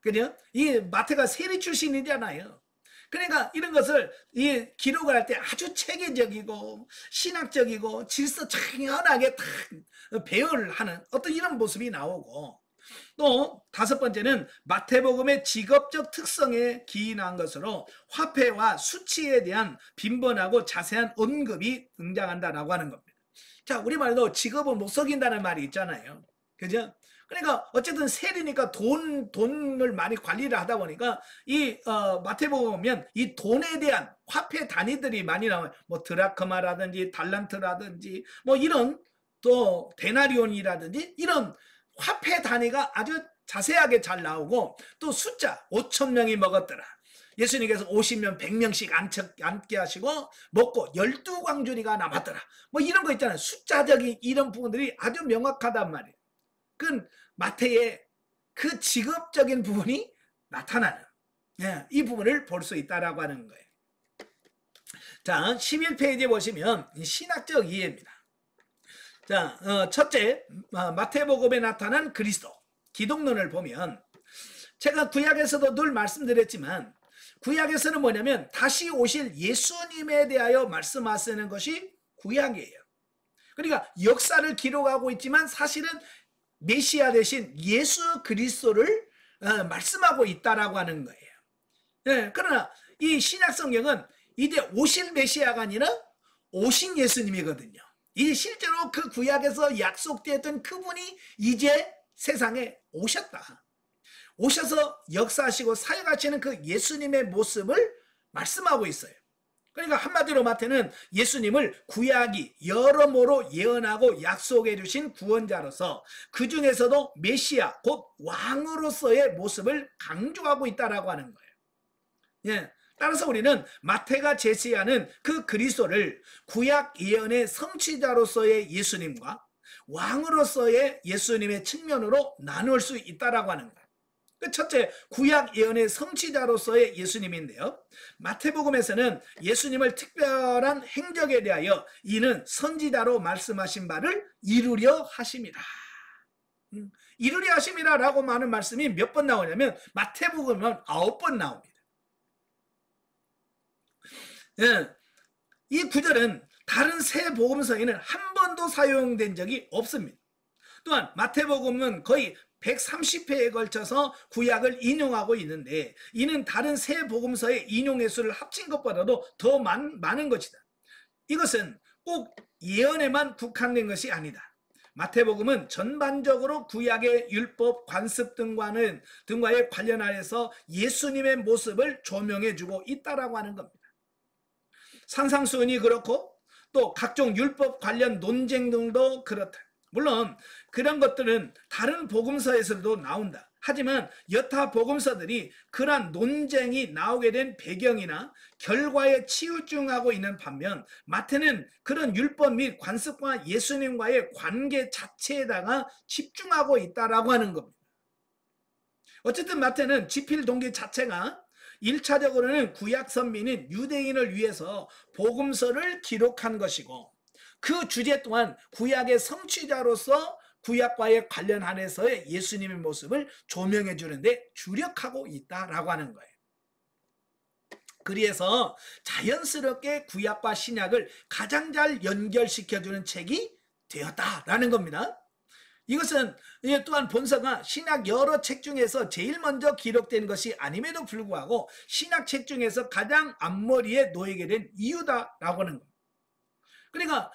Speaker 1: 그죠? 이 마태가 세리 출신이잖아요. 그러니까 이런 것을 이 기록을 할 때 아주 체계적이고 신학적이고 질서 정연하게 딱 배열을 하는 어떤 이런 모습이 나오고, 또 다섯 번째는 마태복음의 직업적 특성에 기인한 것으로 화폐와 수치에 대한 빈번하고 자세한 언급이 등장한다라고 하는 겁니다. 자, 우리말로 직업은 못 속인다는 말이 있잖아요. 그죠? 그러니까 어쨌든 세리니까 돈을 많이 관리를 하다 보니까 이 마태복음 보면 이 돈에 대한 화폐 단위들이 많이 나와요. 뭐 드라크마라든지 달란트라든지 뭐 이런, 또 데나리온이라든지 이런 화폐 단위가 아주 자세하게 잘 나오고, 또 숫자 5,000명이 먹었더라. 예수님께서 50명 100명씩 앉게 하시고 먹고 12광주리가 남았더라. 뭐 이런 거 있잖아요. 숫자적인 이런 부분들이 아주 명확하단 말이에요. 그 마태의 그 직업적인 부분이 나타나는, 예, 이 부분을 볼 수 있다라고 하는 거예요. 자, 11페이지에 보시면 신학적 이해입니다. 자, 첫째, 마태복음에 나타난 그리스도, 기독론을 보면, 제가 구약에서도 늘 말씀드렸지만 구약에서는 뭐냐면 다시 오실 예수님에 대하여 말씀하시는 것이 구약이에요. 그러니까 역사를 기록하고 있지만 사실은 메시아 대신 예수 그리스도를 말씀하고 있다라고 하는 거예요. 네, 그러나 이 신약 성경은 이제 오실 메시아가 아니라 오신 예수님이거든요. 이 실제로 그 구약에서 약속되었던 그분이 이제 세상에 오셨다. 오셔서 역사하시고 사역하시는 그 예수님의 모습을 말씀하고 있어요. 그러니까 한마디로 마태는 예수님을 구약이 여러모로 예언하고 약속해 주신 구원자로서 그 중에서도 메시아 곧 왕으로서의 모습을 강조하고 있다라고 하는 거예요. 예. 따라서 우리는 마태가 제시하는 그 그리스도를 구약 예언의 성취자로서의 예수님과 왕으로서의 예수님의 측면으로 나눌 수 있다라고 하는 거예요. 그 첫째, 구약 예언의 성취자로서의 예수님인데요. 마태복음에서는 예수님을 특별한 행적에 대하여 이는 선지자로 말씀하신 바를 이루려 하심이라. 이루려 하심이라라고 하는 말씀이 몇 번 나오냐면 마태복음은 9번 나옵니다. 예, 이 구절은 다른 세 복음서에는 한 번도 사용된 적이 없습니다. 또한 마태복음은 거의 130회에 걸쳐서 구약을 인용하고 있는데 이는 다른 세 복음서의 인용 횟수를 합친 것보다도 더 많은 것이다. 이것은 꼭 예언에만 국한된 것이 아니다. 마태복음은 전반적으로 구약의 율법, 관습 등과의 관련하여서 예수님의 모습을 조명해주고 있다라고 하는 겁니다. 산상수훈이 그렇고 또 각종 율법 관련 논쟁 등도 그렇다. 물론 그런 것들은 다른 복음서에서도 나온다. 하지만 여타 복음서들이 그러한 논쟁이 나오게 된 배경이나 결과에 치우중하고 있는 반면 마태는 그런 율법 및 관습과 예수님과의 관계 자체에다가 집중하고 있다라고 하는 겁니다. 어쨌든 마태는 지필 동기 자체가 1차적으로는 구약 선민인 유대인을 위해서 복음서를 기록한 것이고 그 주제 또한 구약의 성취자로서 구약과의 관련한에서의 예수님의 모습을 조명해 주는데 주력하고 있다라고 하는 거예요. 그래서 자연스럽게 구약과 신약을 가장 잘 연결시켜주는 책이 되었다라는 겁니다. 이것은 또한 본서가 신약 여러 책 중에서 제일 먼저 기록된 것이 아님에도 불구하고 신약책 중에서 가장 앞머리에 놓이게 된 이유다라고 하는 겁니다. 그러니까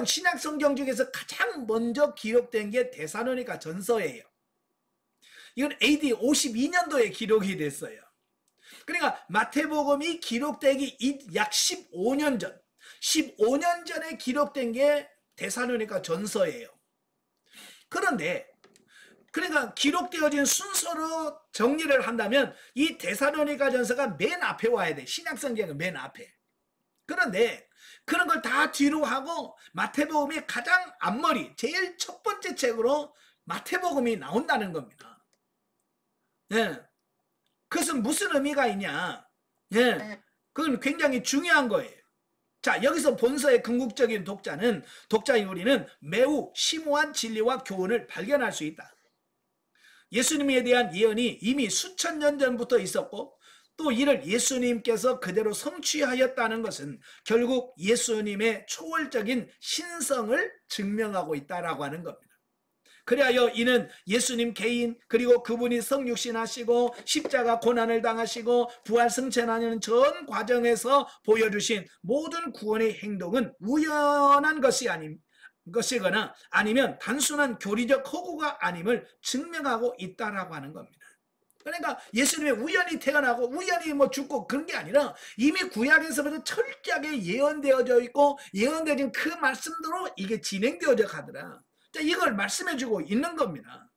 Speaker 1: 신약 성경 중에서 가장 먼저 기록된 게 데살로니가 전서예요. 이건 AD 52년도에 기록이 됐어요. 그러니까 마태복음이 기록되기 약 15년 전, 15년 전에 기록된 게 데살로니가 전서예요. 그런데 그러니까 기록되어진 순서로 정리를 한다면 이 데살로니가 전서가 맨 앞에 와야 돼. 신약 성경은 맨 앞에. 그런데 그런 걸 다 뒤로 하고 마태복음이 가장 앞머리, 제일 첫 번째 책으로 마태복음이 나온다는 겁니다. 예. 그것은 무슨 의미가 있냐? 예. 그건 굉장히 중요한 거예요. 자, 여기서 본서의 궁극적인 독자인 우리는 매우 심오한 진리와 교훈을 발견할 수 있다. 예수님에 대한 예언이 이미 수천 년 전부터 있었고 또 이를 예수님께서 그대로 성취하였다는 것은 결국 예수님의 초월적인 신성을 증명하고 있다라고 하는 겁니다. 그리하여 이는 예수님 개인 그리고 그분이 성육신하시고 십자가 고난을 당하시고 부활 승천하는 전 과정에서 보여주신 모든 구원의 행동은 우연한 것이거나 아니면 단순한 교리적 허구가 아님을 증명하고 있다라고 하는 겁니다. 그러니까 예수님이 우연히 태어나고 우연히 죽고 그런 게 아니라 이미 구약에서부터 철저하게 예언되어져 있고 예언되어진 그 말씀대로 이게 진행되어져 가더라. 이걸 말씀해주고 있는 겁니다.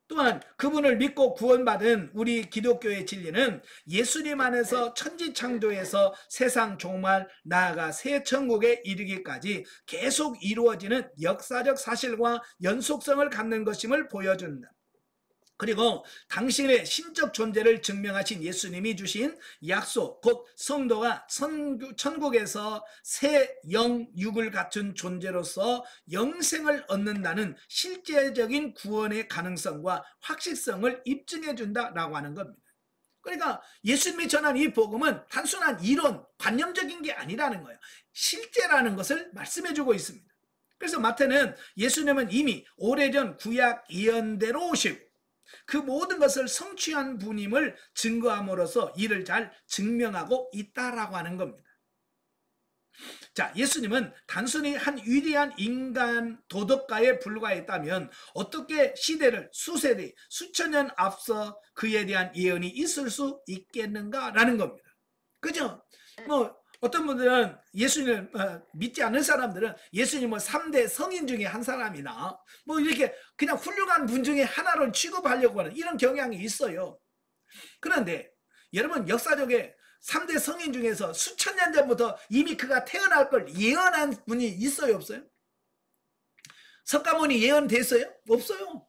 Speaker 1: 또한 그분을 믿고 구원받은 우리 기독교의 진리는 예수님 안에서 천지창조에서 세상 종말 나아가 새 천국에 이르기까지 계속 이루어지는 역사적 사실과 연속성을 갖는 것임을 보여준다. 그리고 당신의 신적 존재를 증명하신 예수님이 주신 약속, 곧 성도가 천국에서 새 영육을 갖춘 존재로서 영생을 얻는다는 실제적인 구원의 가능성과 확실성을 입증해 준다라고 하는 겁니다. 그러니까 예수님이 전한 이 복음은 단순한 이론, 관념적인 게 아니라는 거예요. 실제라는 것을 말씀해 주고 있습니다. 그래서 마태는 예수님은 이미 오래전 구약 예언대로 오시고 그 모든 것을 성취한 분임을 증거함으로써 이를 잘 증명하고 있다라고 하는 겁니다. 자, 예수님은 단순히 한 위대한 인간 도덕가에 불과했다면 어떻게 시대를 수세대, 수천 년 앞서 그에 대한 예언이 있을 수 있겠는가라는 겁니다. 그죠? 어떤 분들은 예수님을 믿지 않는 사람들은 예수님 3대 성인 중에 한 사람이나 이렇게 그냥 훌륭한 분 중에 하나로 취급하려고 하는 이런 경향이 있어요. 그런데 여러분 역사적에 3대 성인 중에서 수천 년 전부터 이미 그가 태어날 걸 예언한 분이 있어요, 없어요? 석가모니 예언됐어요? 없어요.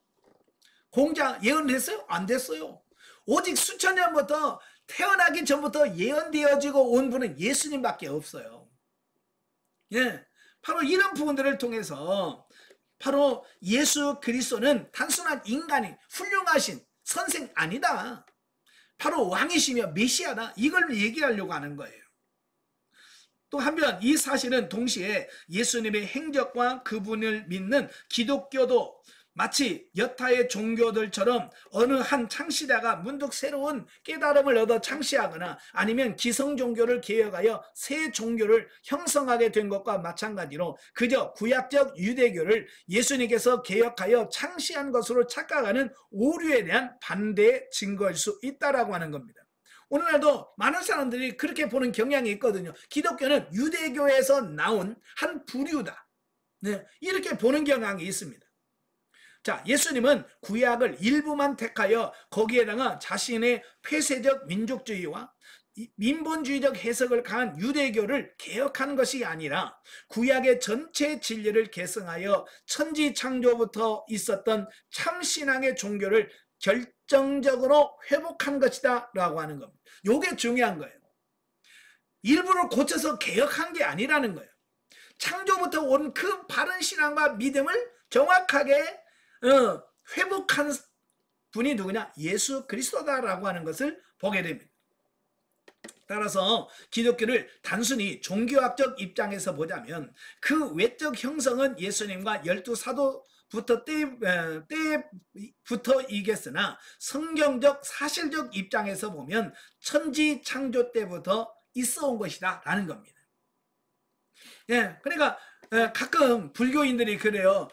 Speaker 1: 공자 예언됐어요? 안 됐어요. 오직 수천 년부터 태어나기 전부터 예언되어지고 온 분은 예수님밖에 없어요. 예, 바로 이런 부분들을 통해서 바로 예수 그리스도는 단순한 인간이 훌륭하신 선생 아니다. 바로 왕이시며 메시아다. 이걸 얘기하려고 하는 거예요. 또 한편 이 사실은 동시에 예수님의 행적과 그분을 믿는 기독교도 마치 여타의 종교들처럼 어느 한 창시자가 문득 새로운 깨달음을 얻어 창시하거나 아니면 기성 종교를 개혁하여 새 종교를 형성하게 된 것과 마찬가지로 그저 구약적 유대교를 예수님께서 개혁하여 창시한 것으로 착각하는 오류에 대한 반대의 증거일 수 있다라고 하는 겁니다. 오늘날도 많은 사람들이 그렇게 보는 경향이 있거든요. 기독교는 유대교에서 나온 한 부류다. 네, 이렇게 보는 경향이 있습니다. 자, 예수님은 구약을 일부만 택하여 거기에다가 자신의 폐쇄적 민족주의와 민본주의적 해석을 가한 유대교를 개혁한 것이 아니라 구약의 전체 진리를 계승하여 천지창조부터 있었던 참신앙의 종교를 결정적으로 회복한 것이다 라고 하는 겁니다. 이게 중요한 거예요. 일부러 고쳐서 개혁한 게 아니라는 거예요. 창조부터 온 그 바른 신앙과 믿음을 정확하게 회복한 분이 누구냐? 예수 그리스도다라고 하는 것을 보게 됩니다. 따라서 기독교를 단순히 종교학적 입장에서 보자면 그 외적 형성은 예수님과 12사도부터 때부터이겠으나 성경적 사실적 입장에서 보면 천지 창조 때부터 있어 온 것이다 라는 겁니다. 예, 그러니까 가끔 불교인들이 그래요.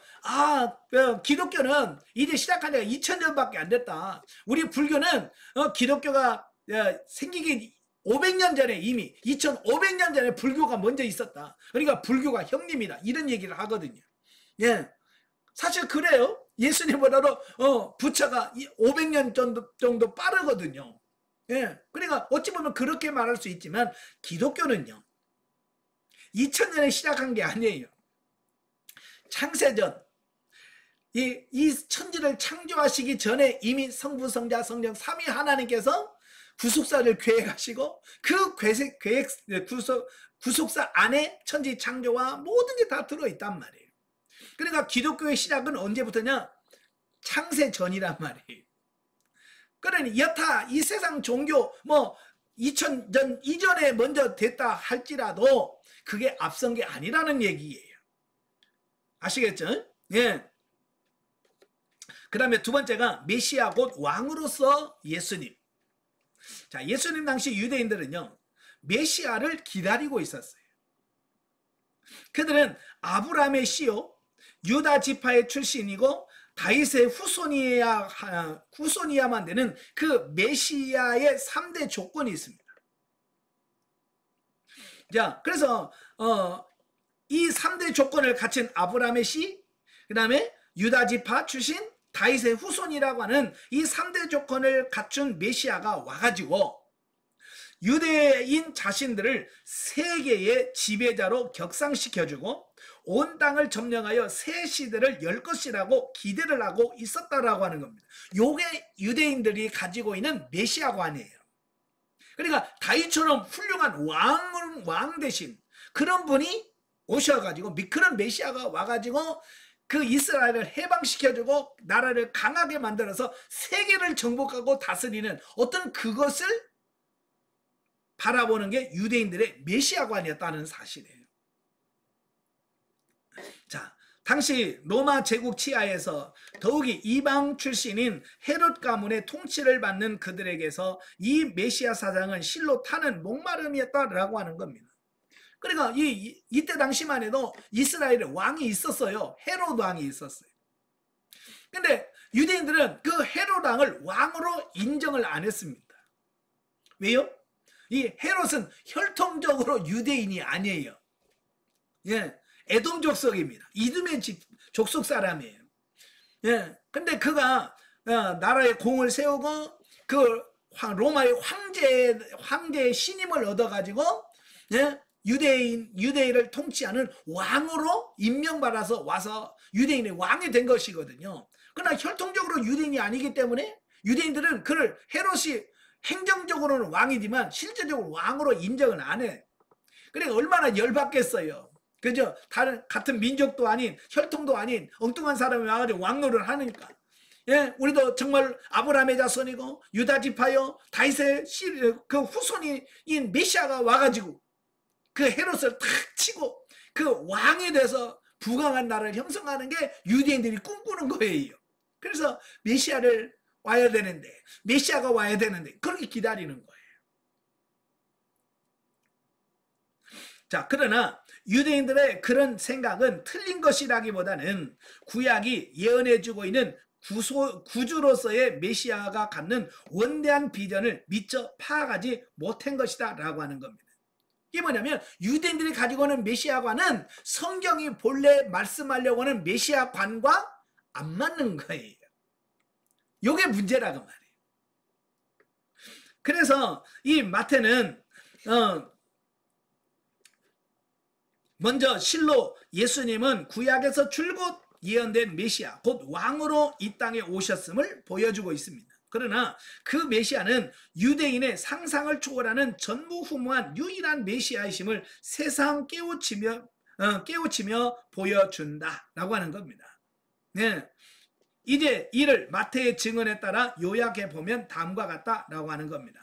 Speaker 1: 기독교는 이제 시작한 지가 2000년밖에 안 됐다. 우리 불교는 기독교가 생기기 500년 전에 이미 2500년 전에 불교가 먼저 있었다. 그러니까 불교가 형님이다. 이런 얘기를 하거든요. 예, 사실 그래요. 예수님보다도 부처가 500년 정도 빠르거든요. 예, 그러니까 어찌 보면 그렇게 말할 수 있지만 기독교는요 2000년에 시작한 게 아니에요. 창세전 이 천지를 창조하시기 전에 이미 성부 성자 성령 삼위 하나님께서 구속사를 계획하시고 그 구속사 안에 천지 창조와 모든 게 다 들어있단 말이에요. 그러니까 기독교의 시작은 언제부터냐? 창세 전이란 말이에요. 그러니 여타 이 세상 종교 2000년 이전에 먼저 됐다 할지라도 그게 앞선 게 아니라는 얘기예요. 아시겠죠? 예. 그 다음에 두 번째가 메시아 곧 왕으로서 예수님. 자, 예수님 당시 유대인들은요 메시아를 기다리고 있었어요. 그들은 아브라함의 씨요 유다 지파의 출신이고 다윗의 후손이야만 되는 그 메시아의 3대 조건이 있습니다. 자, 그래서 이 3대 조건을 갖춘 아브라함의 씨, 그 다음에 유다 지파 출신 다윗의 후손이라고 하는 이 3대 조건을 갖춘 메시아가 와가지고 유대인 자신들을 세계의 지배자로 격상시켜주고 온 땅을 점령하여 새 시대를 열 것이라고 기대를 하고 있었다라고 하는 겁니다. 요게 유대인들이 가지고 있는 메시아관이에요. 그러니까 다윗처럼 훌륭한 왕 대신 그런 분이 오셔가지고 그런 메시아가 와가지고 그 이스라엘을 해방시켜주고 나라를 강하게 만들어서 세계를 정복하고 다스리는 어떤 그것을 바라보는 게 유대인들의 메시아관이었다는 사실이에요. 자, 당시 로마 제국 치하에서 더욱이 이방 출신인 헤롯 가문의 통치를 받는 그들에게서 이 메시아 사상은 실로 타는 목마름이었다라고 하는 겁니다. 그러니까 이때 당시만 해도 이스라엘에 왕이 있었어요. 헤롯 왕이 있었어요. 근데 유대인들은 그 헤롯 왕을 왕으로 인정을 안 했습니다. 왜요? 이 헤롯은 혈통적으로 유대인이 아니에요. 예, 에돔 족속입니다. 이두메 족속 사람이에요. 예, 근데 그가 나라에 공을 세우고 그 로마의 황제의 신임을 얻어가지고 예, 유대인을 통치하는 왕으로 임명받아서 와서 유대인의 왕이 된 것이거든요. 그러나 혈통적으로 유대인이 아니기 때문에 유대인들은 그를 헤롯이 행정적으로는 왕이지만 실제적으로 왕으로 인정을 안 해. 그러니까 얼마나 열받겠어요. 그죠? 같은 민족도 아닌 혈통도 아닌 엉뚱한 사람이 와가지고 왕노를 하니까. 예, 우리도 정말 아브라함의 자손이고 유다 지파요 다윗의 그 후손인 메시아가 와가지고 그 헤롯을 탁 치고 그 왕이 돼서 부강한 나라를 형성하는 게 유대인들이 꿈꾸는 거예요. 그래서 메시아가 와야 되는데 그렇게 기다리는 거예요. 자, 그러나 유대인들의 그런 생각은 틀린 것이라기보다는 구약이 예언해주고 있는 구주로서의 메시아가 갖는 원대한 비전을 미처 파악하지 못한 것이다 라고 하는 겁니다. 이게 뭐냐면 유대인들이 가지고 있는 메시아관은 성경이 본래 말씀하려고 하는 메시아관과 안 맞는 거예요. 이게 문제라고 말이에요. 그래서 이 마태는 먼저 실로 예수님은 구약에서 줄곧 예언된 메시아 곧 왕으로 이 땅에 오셨음을 보여주고 있습니다. 그러나 그 메시아는 유대인의 상상을 초월하는 전무후무한 유일한 메시아이심을 세상 깨우치며 보여준다라고 하는 겁니다. 네. 이제 이를 마태의 증언에 따라 요약해 보면 다음과 같다라고 하는 겁니다.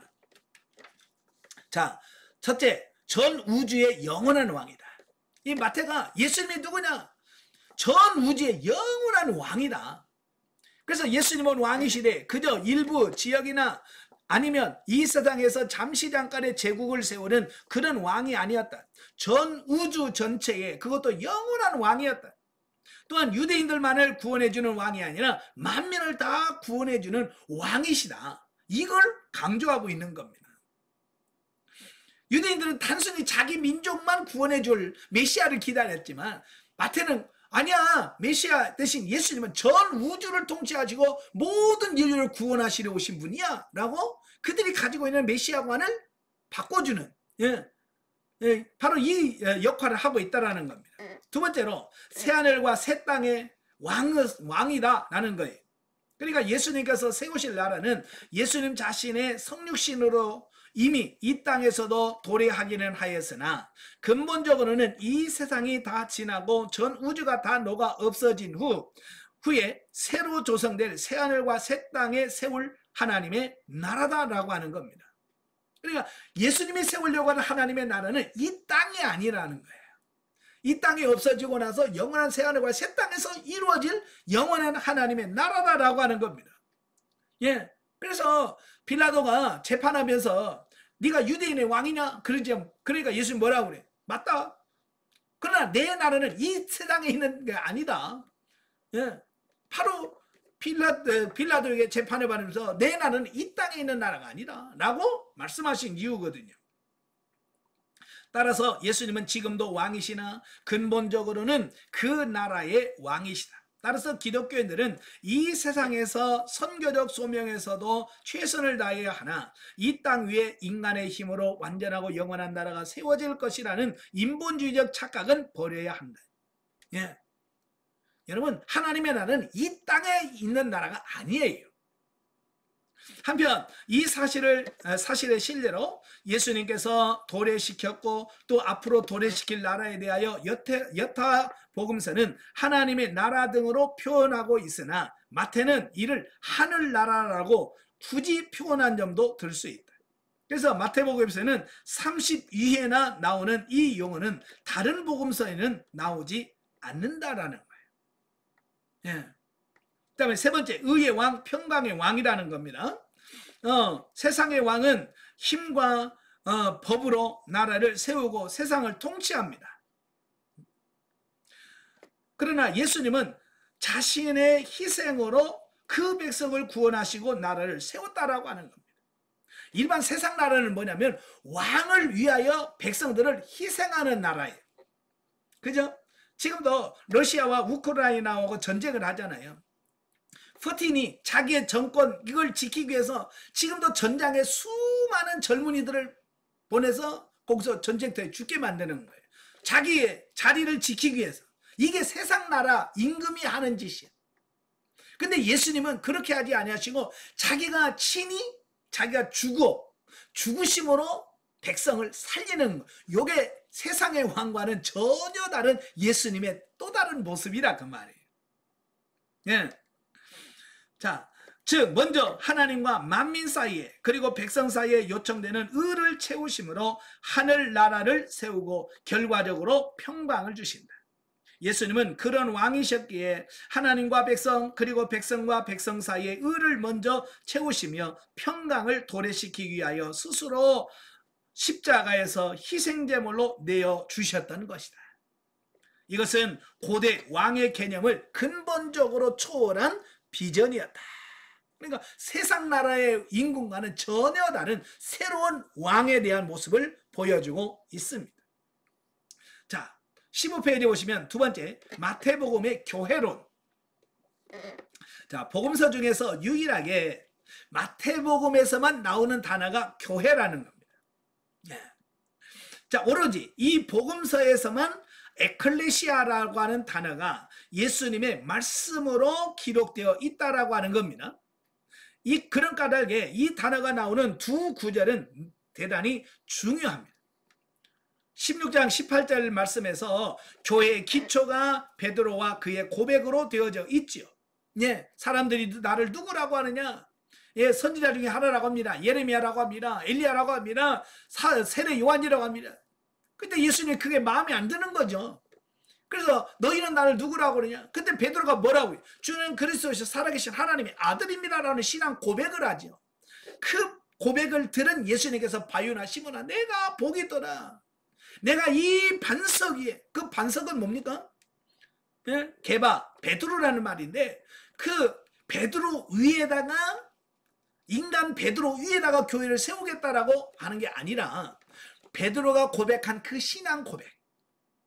Speaker 1: 자, 첫째, 전 우주의 영원한 왕이다. 이 마태가 예수님이 누구냐? 전 우주의 영원한 왕이다. 그래서 예수님은 왕이시되 그저 일부 지역이나 아니면 이 세상에서 잠시 잠깐의 제국을 세우는 그런 왕이 아니었다. 전 우주 전체에 그것도 영원한 왕이었다. 또한 유대인들만을 구원해주는 왕이 아니라 만민을 다 구원해주는 왕이시다. 이걸 강조하고 있는 겁니다. 유대인들은 단순히 자기 민족만 구원해줄 메시아를 기다렸지만 마태는 아니야, 메시아 대신 예수님은 전 우주를 통치하시고 모든 인류를 구원하시려 오신 분이야 라고 그들이 가지고 있는 메시아관을 바꿔주는, 바로 이 역할을 하고 있다는 겁니다. 두 번째로 새하늘과 새 땅의 왕이다 라는 거예요. 그러니까 예수님께서 세우실 나라는 예수님 자신의 성육신으로 이미 이 땅에서도 도래하기는 하였으나 근본적으로는 이 세상이 다 지나고 전 우주가 다 녹아 없어진 후에 새로 조성될 새하늘과 새 땅에 세울 하나님의 나라다라고 하는 겁니다. 그러니까 예수님이 세우려고 하는 하나님의 나라는 이 땅이 아니라는 거예요. 이 땅이 없어지고 나서 영원한 새하늘과 새 땅에서 이루어질 영원한 하나님의 나라다라고 하는 겁니다. 예. 그래서 빌라도가 재판하면서 네가 유대인의 왕이냐? 그러니까 예수님 뭐라고 그래? 맞다. 그러나 내 나라는 이 세상에 있는 게 아니다. 예. 바로 빌라도에게 재판을 받으면서 내 나라는 이 땅에 있는 나라가 아니다 라고 말씀하신 이유거든요. 따라서 예수님은 지금도 왕이시나 근본적으로는 그 나라의 왕이시다. 따라서 기독교인들은 이 세상에서 선교적 소명에서도 최선을 다해야 하나 이 땅 위에 인간의 힘으로 완전하고 영원한 나라가 세워질 것이라는 인본주의적 착각은 버려야 한다. 예. 여러분, 하나님의 나라는 이 땅에 있는 나라가 아니에요. 한편 이 사실의 실례로 예수님께서 도래시켰고 또 앞으로 도래시킬 나라에 대하여 여타 복음서는 하나님의 나라 등으로 표현하고 있으나 마태는 이를 하늘나라라고 굳이 표현한 점도 들 수 있다. 그래서 마태복음서에는 32회나 나오는 이 용어는 다른 복음서에는 나오지 않는다라는 거예요. 예. 그 다음에 세 번째, 의의 왕, 평강의 왕이라는 겁니다. 세상의 왕은 힘과 법으로 나라를 세우고 세상을 통치합니다. 그러나 예수님은 자신의 희생으로 그 백성을 구원하시고 나라를 세웠다라고 하는 겁니다. 일반 세상 나라는 뭐냐면 왕을 위하여 백성들을 희생하는 나라예요. 그죠? 지금도 러시아와 우크라이나하고 전쟁을 하잖아요. 푸틴이 자기의 정권 이걸 지키기 위해서 지금도 전장에 수많은 젊은이들을 보내서 거기서 전쟁터에 죽게 만드는 거예요. 자기의 자리를 지키기 위해서. 이게 세상 나라 임금이 하는 짓이에요. 근데 예수님은 그렇게 하지 아니하시고 자기가 친히 자기가 죽으심으로 백성을 살리는 거. 이게 세상의 왕과는 전혀 다른 예수님의 또 다른 모습이라 그 말이에요. 예. 자, 즉 먼저 하나님과 만민 사이에 그리고 백성 사이에 요청되는 의를 채우심으로 하늘나라를 세우고 결과적으로 평강을 주신다. 예수님은 그런 왕이셨기에 하나님과 백성 그리고 백성과 백성 사이에 의를 먼저 채우시며 평강을 도래시키기 위하여 스스로 십자가에서 희생제물로 내어주셨던 것이다. 이것은 고대 왕의 개념을 근본적으로 초월한 비전이었다. 그러니까 세상 나라의 임금과는 전혀 다른 새로운 왕에 대한 모습을 보여주고 있습니다. 자, 15페이지에 보시면 두 번째, 마태복음의 교회론. 자, 복음서 중에서 유일하게 마태복음에서만 나오는 단어가 교회라는 겁니다. 자, 오로지 이 복음서에서만 에클레시아라고 하는 단어가 예수님의 말씀으로 기록되어 있다라고 하는 겁니다. 그런 까닭에 이 단어가 나오는 두 구절은 대단히 중요합니다. 16장 18절 말씀에서 교회의 기초가 베드로와 그의 고백으로 되어져 있지요. 예, 사람들이 나를 누구라고 하느냐? 예, 선지자 중에 하나라고 합니다. 예레미야라고 합니다. 엘리야라고 합니다. 세례 요한이라고 합니다. 근데 예수님이 그게 마음에 안 드는 거죠. 그래서 너희는 나를 누구라고 그러냐? 근데 베드로가 뭐라고 해요? 주는 그리스도시요 살아계신 하나님의 아들입니다라는 신앙 고백을 하죠. 그 고백을 들은 예수님께서 바요나 시몬아 내가 복이 있더라. 내가 이 반석 위에, 그 반석은 뭡니까? 예? 게바, 베드로라는 말인데 그 베드로 위에다가 인간 베드로 위에다가 교회를 세우겠다라고 하는 게 아니라 베드로가 고백한 그 신앙 고백,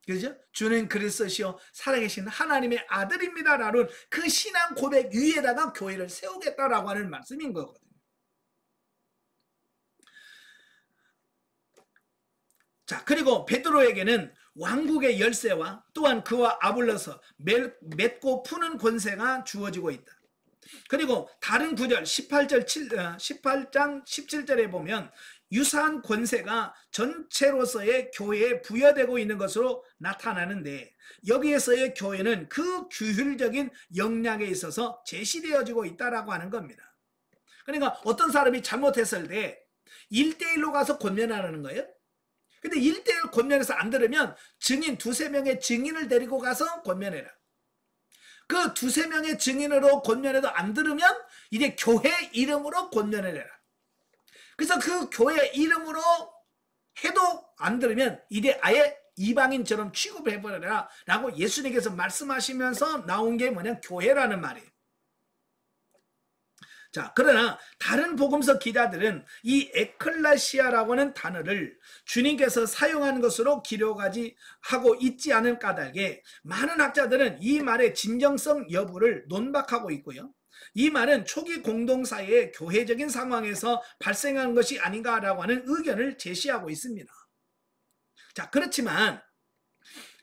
Speaker 1: 그죠? 주는 그리스도시요 살아계신 하나님의 아들입니다라는 그 신앙 고백 위에다가 교회를 세우겠다라고 하는 말씀인 거거든요. 자, 그리고 베드로에게는 왕국의 열쇠와 또한 그와 아울러서 맺고 푸는 권세가 주어지고 있다. 그리고 다른 구절 18장 17절에 보면 유사한 권세가 전체로서의 교회에 부여되고 있는 것으로 나타나는데 여기에서의 교회는 그 규율적인 역량에 있어서 제시되어지고 있다라고 하는 겁니다. 그러니까 어떤 사람이 잘못했을 때 1대1로 가서 권면하는 거예요. 근데 1대1 권면해서 안 들으면 증인 두세 명의 증인을 데리고 가서 권면해라. 그 두세 명의 증인으로 권면해도 안 들으면 이제 교회 이름으로 권면을 해라. 그래서 그 교회 이름으로 해도 안 들으면 이제 아예 이방인처럼 취급해버려라 라고 예수님께서 말씀하시면서 나온 게 뭐냐, 교회라는 말이에요. 자, 그러나 다른 복음서 기자들은 이 에클레시아라고 하는 단어를 주님께서 사용한 것으로 기록하지 하고 있지 않은 까닭에 많은 학자들은 이 말의 진정성 여부를 논박하고 있고요. 이 말은 초기 공동사회의 교회적인 상황에서 발생한 것이 아닌가라고 하는 의견을 제시하고 있습니다. 자, 그렇지만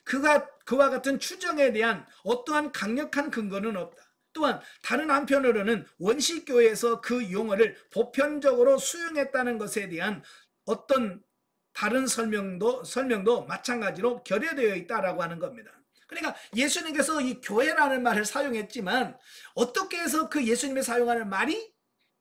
Speaker 1: 그와 같은 추정에 대한 어떠한 강력한 근거는 없다. 또한 다른 한편으로는 원시교회에서 그 용어를 보편적으로 수용했다는 것에 대한 어떤 다른 설명도 마찬가지로 결여되어 있다라고 하는 겁니다. 그러니까 예수님께서 이 교회라는 말을 사용했지만 어떻게 해서 그 예수님이 사용하는 말이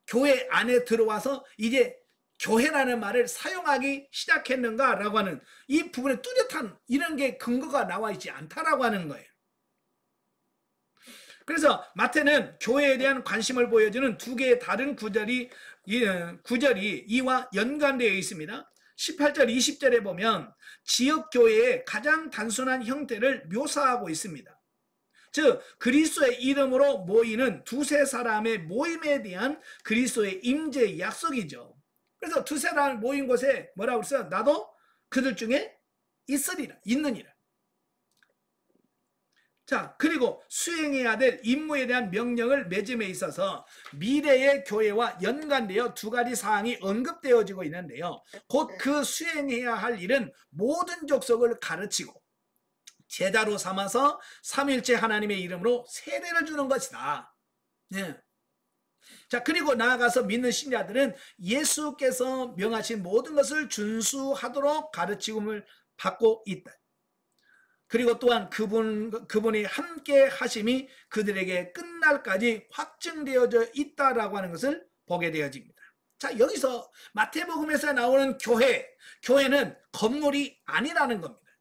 Speaker 1: 교회 안에 들어와서 이제 교회라는 말을 사용하기 시작했는가라고 하는 이 부분에 뚜렷한 이런 게 근거가 나와 있지 않다라고 하는 거예요. 그래서 마태는 교회에 대한 관심을 보여주는 두 개의 다른 구절이 이와 연관되어 있습니다. 18절 20절에 보면 지역교회의 가장 단순한 형태를 묘사하고 있습니다. 즉 그리스도의 이름으로 모이는 두세 사람의 모임에 대한 그리스도의 임재의 약속이죠. 그래서 두세 사람 모인 곳에 뭐라고 그랬어요? 나도 그들 중에 있느니라. 자, 그리고 수행해야 될 임무에 대한 명령을 맺음에 있어서 미래의 교회와 연관되어 두 가지 사항이 언급되어지고 있는데요. 곧 그 수행해야 할 일은 모든 족속을 가르치고 제자로 삼아서 삼일째 하나님의 이름으로 세례를 주는 것이다. 네. 자, 그리고 나아가서 믿는 신자들은 예수께서 명하신 모든 것을 준수하도록 가르침을 받고 있다. 그리고 또한 그분이 함께 하심이 그들에게 끝날까지 확증되어져 있다라고 하는 것을 보게 되어집니다. 자, 여기서 마태복음에서 나오는 교회는 건물이 아니라는 겁니다.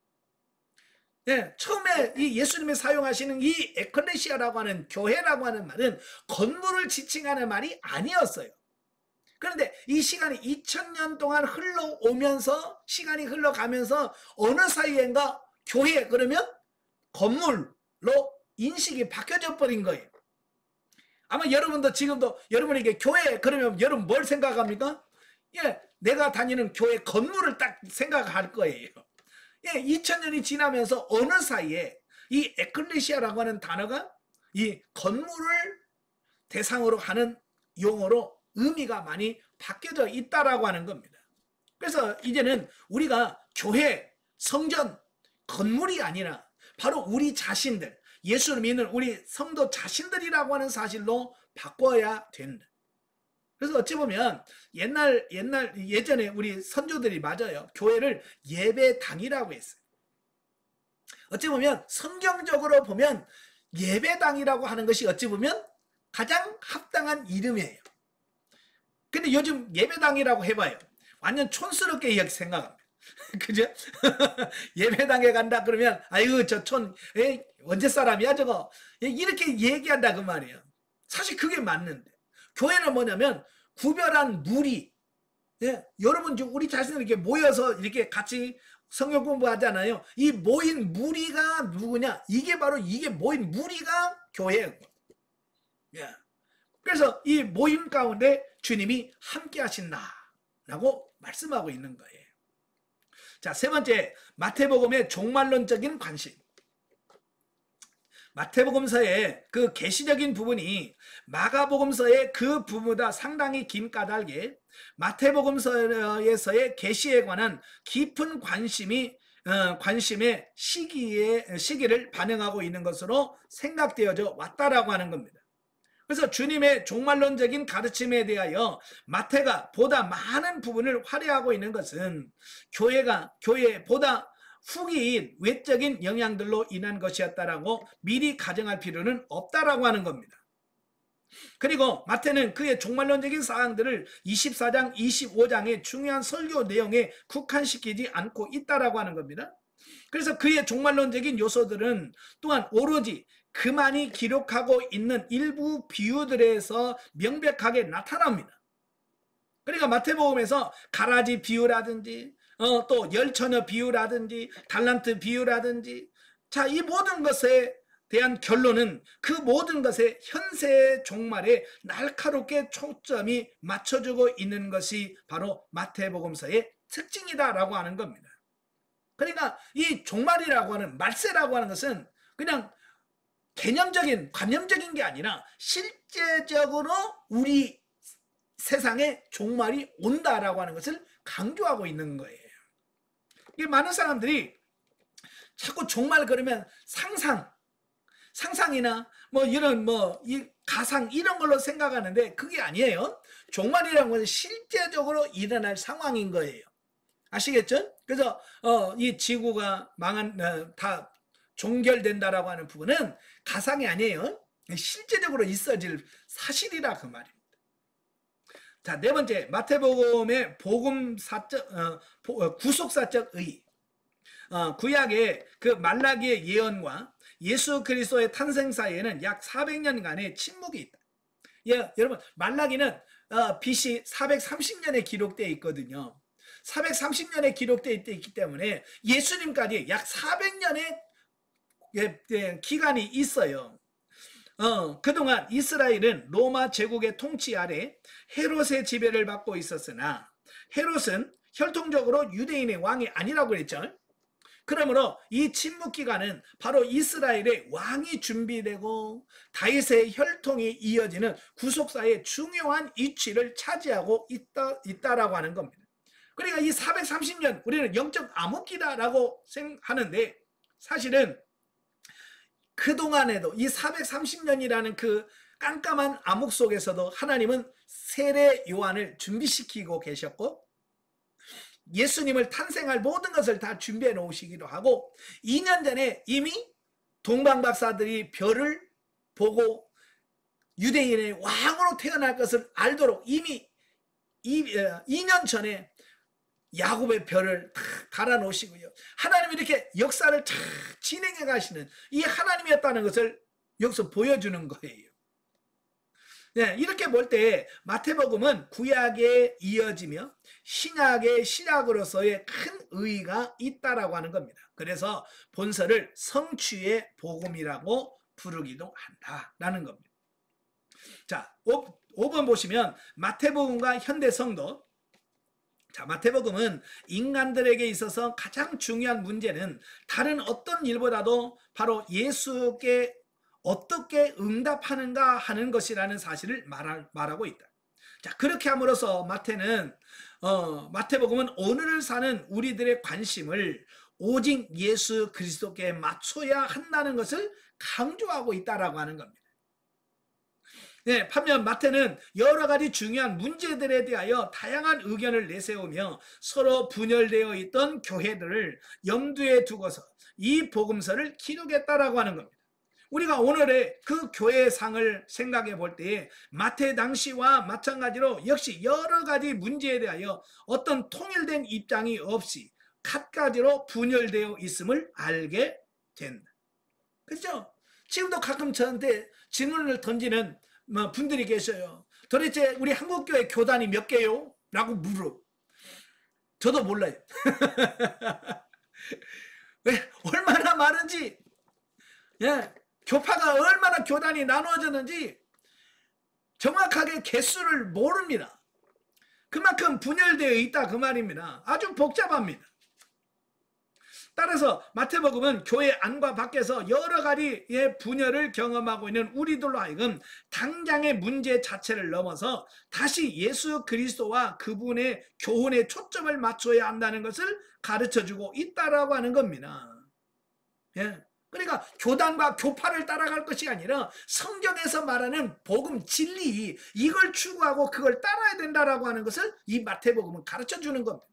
Speaker 1: 네, 처음에 이 예수님이 사용하시는 이 에클레시아라고 하는 교회라고 하는 말은 건물을 지칭하는 말이 아니었어요. 그런데 이 시간이 2000년 동안 시간이 흘러가면서 어느 사이엔가 교회 그러면 건물로 인식이 바뀌어져 버린 거예요. 아마 여러분도 지금도 여러분에게 교회 그러면 여러분 뭘 생각합니까? 예, 내가 다니는 교회 건물을 딱 생각할 거예요. 예, 2000년이 지나면서 어느 사이에 이 에클레시아라고 하는 단어가 이 건물을 대상으로 하는 용어로 의미가 많이 바뀌어져 있다라고 하는 겁니다. 그래서 이제는 우리가 교회, 성전, 건물이 아니라 바로 우리 자신들, 예수를 믿는 우리 성도 자신들이라고 하는 사실로 바꿔야 된다. 그래서 어찌 보면 예전에 우리 선조들이 맞아요. 교회를 예배당이라고 했어요. 어찌 보면 성경적으로 보면 예배당이라고 하는 것이 어찌 보면 가장 합당한 이름이에요. 근데 요즘 예배당이라고 해봐요. 완전 촌스럽게 생각합니다. 그죠? 예배당에 간다 그러면 아이고 저 촌 언제 사람이야 저거 이렇게 얘기한다 그 말이에요. 사실 그게 맞는데 교회는 뭐냐면 구별한 무리 여러분 우리 자신을 이렇게 모여서 이렇게 같이 성경 공부하잖아요. 이 모인 무리가 누구냐? 이게 바로 이게 모인 무리가 교회예요. 그래서 이 모임 가운데 주님이 함께 하신다라고 말씀하고 있는 거예요. 자, 세 번째, 마태복음의 종말론적인 관심. 마태복음서의 그 계시적인 부분이 마가복음서의 그 부분보다 상당히 긴 까닭에 마태복음서에서의 계시에 관한 깊은 관심의 시기를 반영하고 있는 것으로 생각되어져 왔다라고 하는 겁니다. 그래서 주님의 종말론적인 가르침에 대하여 마태가 보다 많은 부분을 활용하고 있는 것은 교회의 보다 후기인 외적인 영향들로 인한 것이었다라고 미리 가정할 필요는 없다라고 하는 겁니다. 그리고 마태는 그의 종말론적인 사항들을 24장, 25장의 중요한 설교 내용에 국한시키지 않고 있다라고 하는 겁니다. 그래서 그의 종말론적인 요소들은 또한 오로지 그만이 기록하고 있는 일부 비유들에서 명백하게 나타납니다. 그러니까 마태복음에서 가라지 비유라든지 또 열처녀 비유라든지 달란트 비유라든지 자, 이 모든 것에 대한 결론은 그 모든 것의 현세의 종말에 날카롭게 초점이 맞춰주고 있는 것이 바로 마태복음서의 특징이다라고 하는 겁니다. 그러니까 이 종말이라고 하는 말세라고 하는 것은 그냥 개념적인 관념적인 게 아니라 실제적으로 우리 세상에 종말이 온다라고 하는 것을 강조하고 있는 거예요. 많은 사람들이 자꾸 종말 그러면 상상이나 뭐 이런 이 가상 이런 걸로 생각하는데 그게 아니에요. 종말이라는 것은 실제적으로 일어날 상황인 거예요. 아시겠죠? 그래서 이 지구가 다 종결된다라고 하는 부분은 가상이 아니에요. 실제적으로 있어질 사실이라 그 말입니다. 자, 네 번째, 마태복음의 구속사적 의의. 구약의 그 말라기의 예언과 예수 그리스도의 탄생 사이에는 약 400년간의 침묵이 있다. 여러분, 말라기는 BC 430년에 기록되어 있거든요. 430년에 기록되어 있기 때문에 예수님까지 약 400년의 기간이 있어요. 그동안 이스라엘은 로마 제국의 통치 아래 헤롯의 지배를 받고 있었으나 헤롯은 혈통적으로 유대인의 왕이 아니라고 그랬죠. 그러므로 이 침묵 기간은 바로 이스라엘의 왕이 준비되고 다윗의 혈통이 이어지는 구속사의 중요한 위치를 차지하고 있다라고 하는 겁니다. 그러니까 이 430년 우리는 영적 암흑기다라고 생각하는데 사실은 그동안에도 이 430년이라는 그 깜깜한 암흑 속에서도 하나님은 세례 요한을 준비시키고 계셨고 예수님을 탄생할 모든 것을 다 준비해 놓으시기도 하고 2년 전에 이미 동방박사들이 별을 보고 유대인의 왕으로 태어날 것을 알도록 이미 2년 전에 야곱의 별을 다 달아 놓으시고요. 하나님이 이렇게 역사를 잘 진행해 가시는 이 하나님이었다는 것을 여기서 보여주는 거예요. 네, 이렇게 볼 때 마태복음은 구약에 이어지며 신약의 시작으로서의 큰 의의가 있다라고 하는 겁니다. 그래서 본서를 성취의 복음이라고 부르기도 한다라는 겁니다. 자, 5번 보시면 마태복음과 현대 성도. 자, 마태복음은 인간들에게 있어서 가장 중요한 문제는 다른 어떤 일보다도 바로 예수께 어떻게 응답하는가 하는 것이라는 사실을 말하고 있다. 자, 그렇게 함으로써 마태복음은 오늘을 사는 우리들의 관심을 오직 예수 그리스도께 맞춰야 한다는 것을 강조하고 있다라고 하는 겁니다. 네, 반면 마태는 여러 가지 중요한 문제들에 대하여 다양한 의견을 내세우며 서로 분열되어 있던 교회들을 염두에 두고서 이 복음서를 기록했다라고 하는 겁니다. 우리가 오늘의 그 교회의 상을 생각해 볼 때에 마태 당시와 마찬가지로 역시 여러 가지 문제에 대하여 어떤 통일된 입장이 없이 갖가지로 분열되어 있음을 알게 된다. 그렇죠? 지금도 가끔 저한테 질문을 던지는 분들이 계셔요. 도대체 우리 한국교회 교단이 몇 개요? 라고 물어. 저도 몰라요. 왜 얼마나 많은지, 예, 교파가 얼마나 교단이 나누어졌는지 정확하게 개수를 모릅니다. 그만큼 분열되어 있다 그 말입니다. 아주 복잡합니다. 따라서 마태복음은 교회 안과 밖에서 여러 가지의 분열을 경험하고 있는 우리들로 하여금 당장의 문제 자체를 넘어서 다시 예수 그리스도와 그분의 교훈에 초점을 맞춰야 한다는 것을 가르쳐주고 있다라고 하는 겁니다. 예. 그러니까 교단과 교파를 따라갈 것이 아니라 성경에서 말하는 복음 진리, 이걸 추구하고 그걸 따라야 된다라고 하는 것을 이 마태복음은 가르쳐주는 겁니다.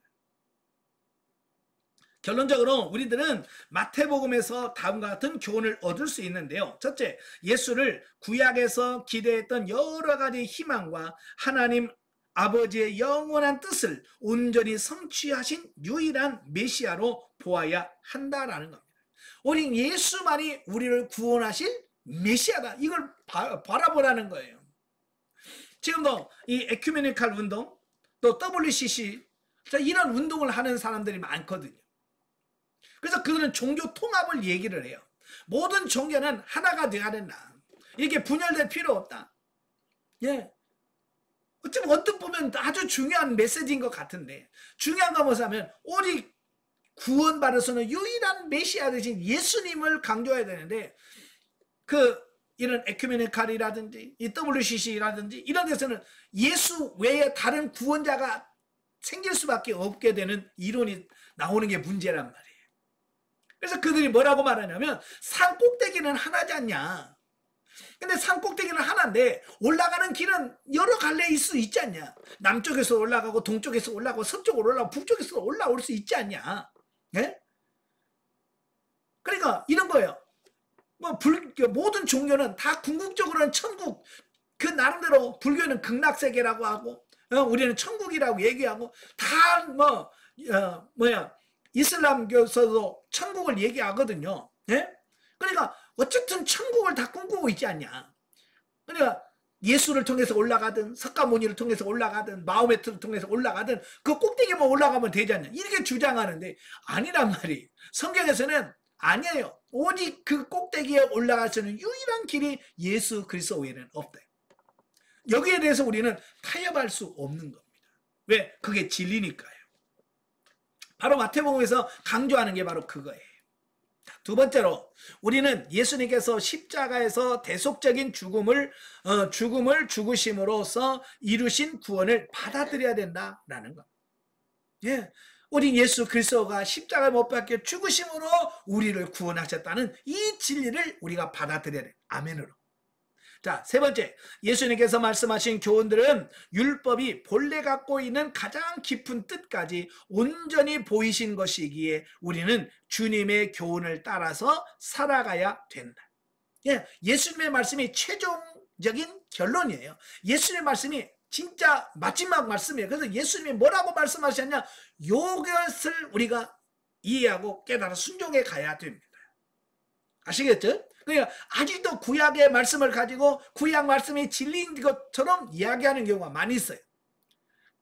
Speaker 1: 결론적으로 우리들은 마태복음에서 다음과 같은 교훈을 얻을 수 있는데요. 첫째, 예수를 구약에서 기대했던 여러 가지 희망과 하나님 아버지의 영원한 뜻을 온전히 성취하신 유일한 메시아로 보아야 한다라는 겁니다. 오직 예수만이 우리를 구원하실 메시아다. 이걸 바라보라는 거예요. 지금도 이 에큐메니칼 운동, 또 WCC, 이런 운동을 하는 사람들이 많거든요. 그래서 그들은 종교 통합을 얘기를 해요. 모든 종교는 하나가 되어야 된다. 이게 분열될 필요 없다. 예. 어쩌면 어떻게 보면 아주 중요한 메시지인 것 같은데, 중요한 건 뭐냐면 오직 구원받을 수 있는 유일한 메시아 되신 예수님을 강조해야 되는데, 이런 에큐메니칼이라든지 이 WCC라든지 이런 데서는 예수 외에 다른 구원자가 생길 수밖에 없게 되는 이론이 나오는 게 문제란 말이에요. 그래서 그들이 뭐라고 말하냐면 산 꼭대기는 하나지 않냐. 근데 산 꼭대기는 하나인데 올라가는 길은 여러 갈래일 수 있지 않냐. 남쪽에서 올라가고 동쪽에서 올라가고 서쪽으로 올라가고 북쪽에서 올라올 수 있지 않냐. 예? 그러니까 이런 거예요. 모든 종교는 다 궁극적으로는 천국, 그 나름대로 불교는 극락세계라고 하고, 우리는 천국이라고 얘기하고, 다 이슬람교에서도 천국을 얘기하거든요. 예? 그러니까 어쨌든 천국을 다 꿈꾸고 있지 않냐. 그러니까 예수를 통해서 올라가든 석가모니를 통해서 올라가든 마호메트를 통해서 올라가든 그 꼭대기만 올라가면 되지 않냐. 이렇게 주장하는데 아니란 말이에요. 성경에서는 아니에요. 오직 그 꼭대기에 올라갈 수 있는 유일한 길이 예수 그리스도 외에는 없다. 여기에 대해서 우리는 타협할 수 없는 겁니다. 왜? 그게 진리니까요. 바로 마태복음에서 강조하는 게 바로 그거예요. 두 번째로 우리는 예수님께서 십자가에서 대속적인 죽음을 죽으심으로써 이루신 구원을 받아들여야 된다라는 것. 예, 우리 예수 그리스도가 십자가에 못 박혀 죽으심으로 우리를 구원하셨다는 이 진리를 우리가 받아들여야 돼. 아멘으로. 자, 세 번째, 예수님께서 말씀하신 교훈들은 율법이 본래 갖고 있는 가장 깊은 뜻까지 온전히 보이신 것이기에 우리는 주님의 교훈을 따라서 살아가야 된다. 예, 예수님의 말씀이 최종적인 결론이에요. 예수님의 말씀이 진짜 마지막 말씀이에요. 그래서 예수님이 뭐라고 말씀하셨냐, 이것을 우리가 이해하고 깨달아 순종해 가야 됩니다. 아시겠죠? 그러니까 아직도 구약의 말씀을 가지고 구약 말씀이 진리인 것처럼 이야기하는 경우가 많이 있어요.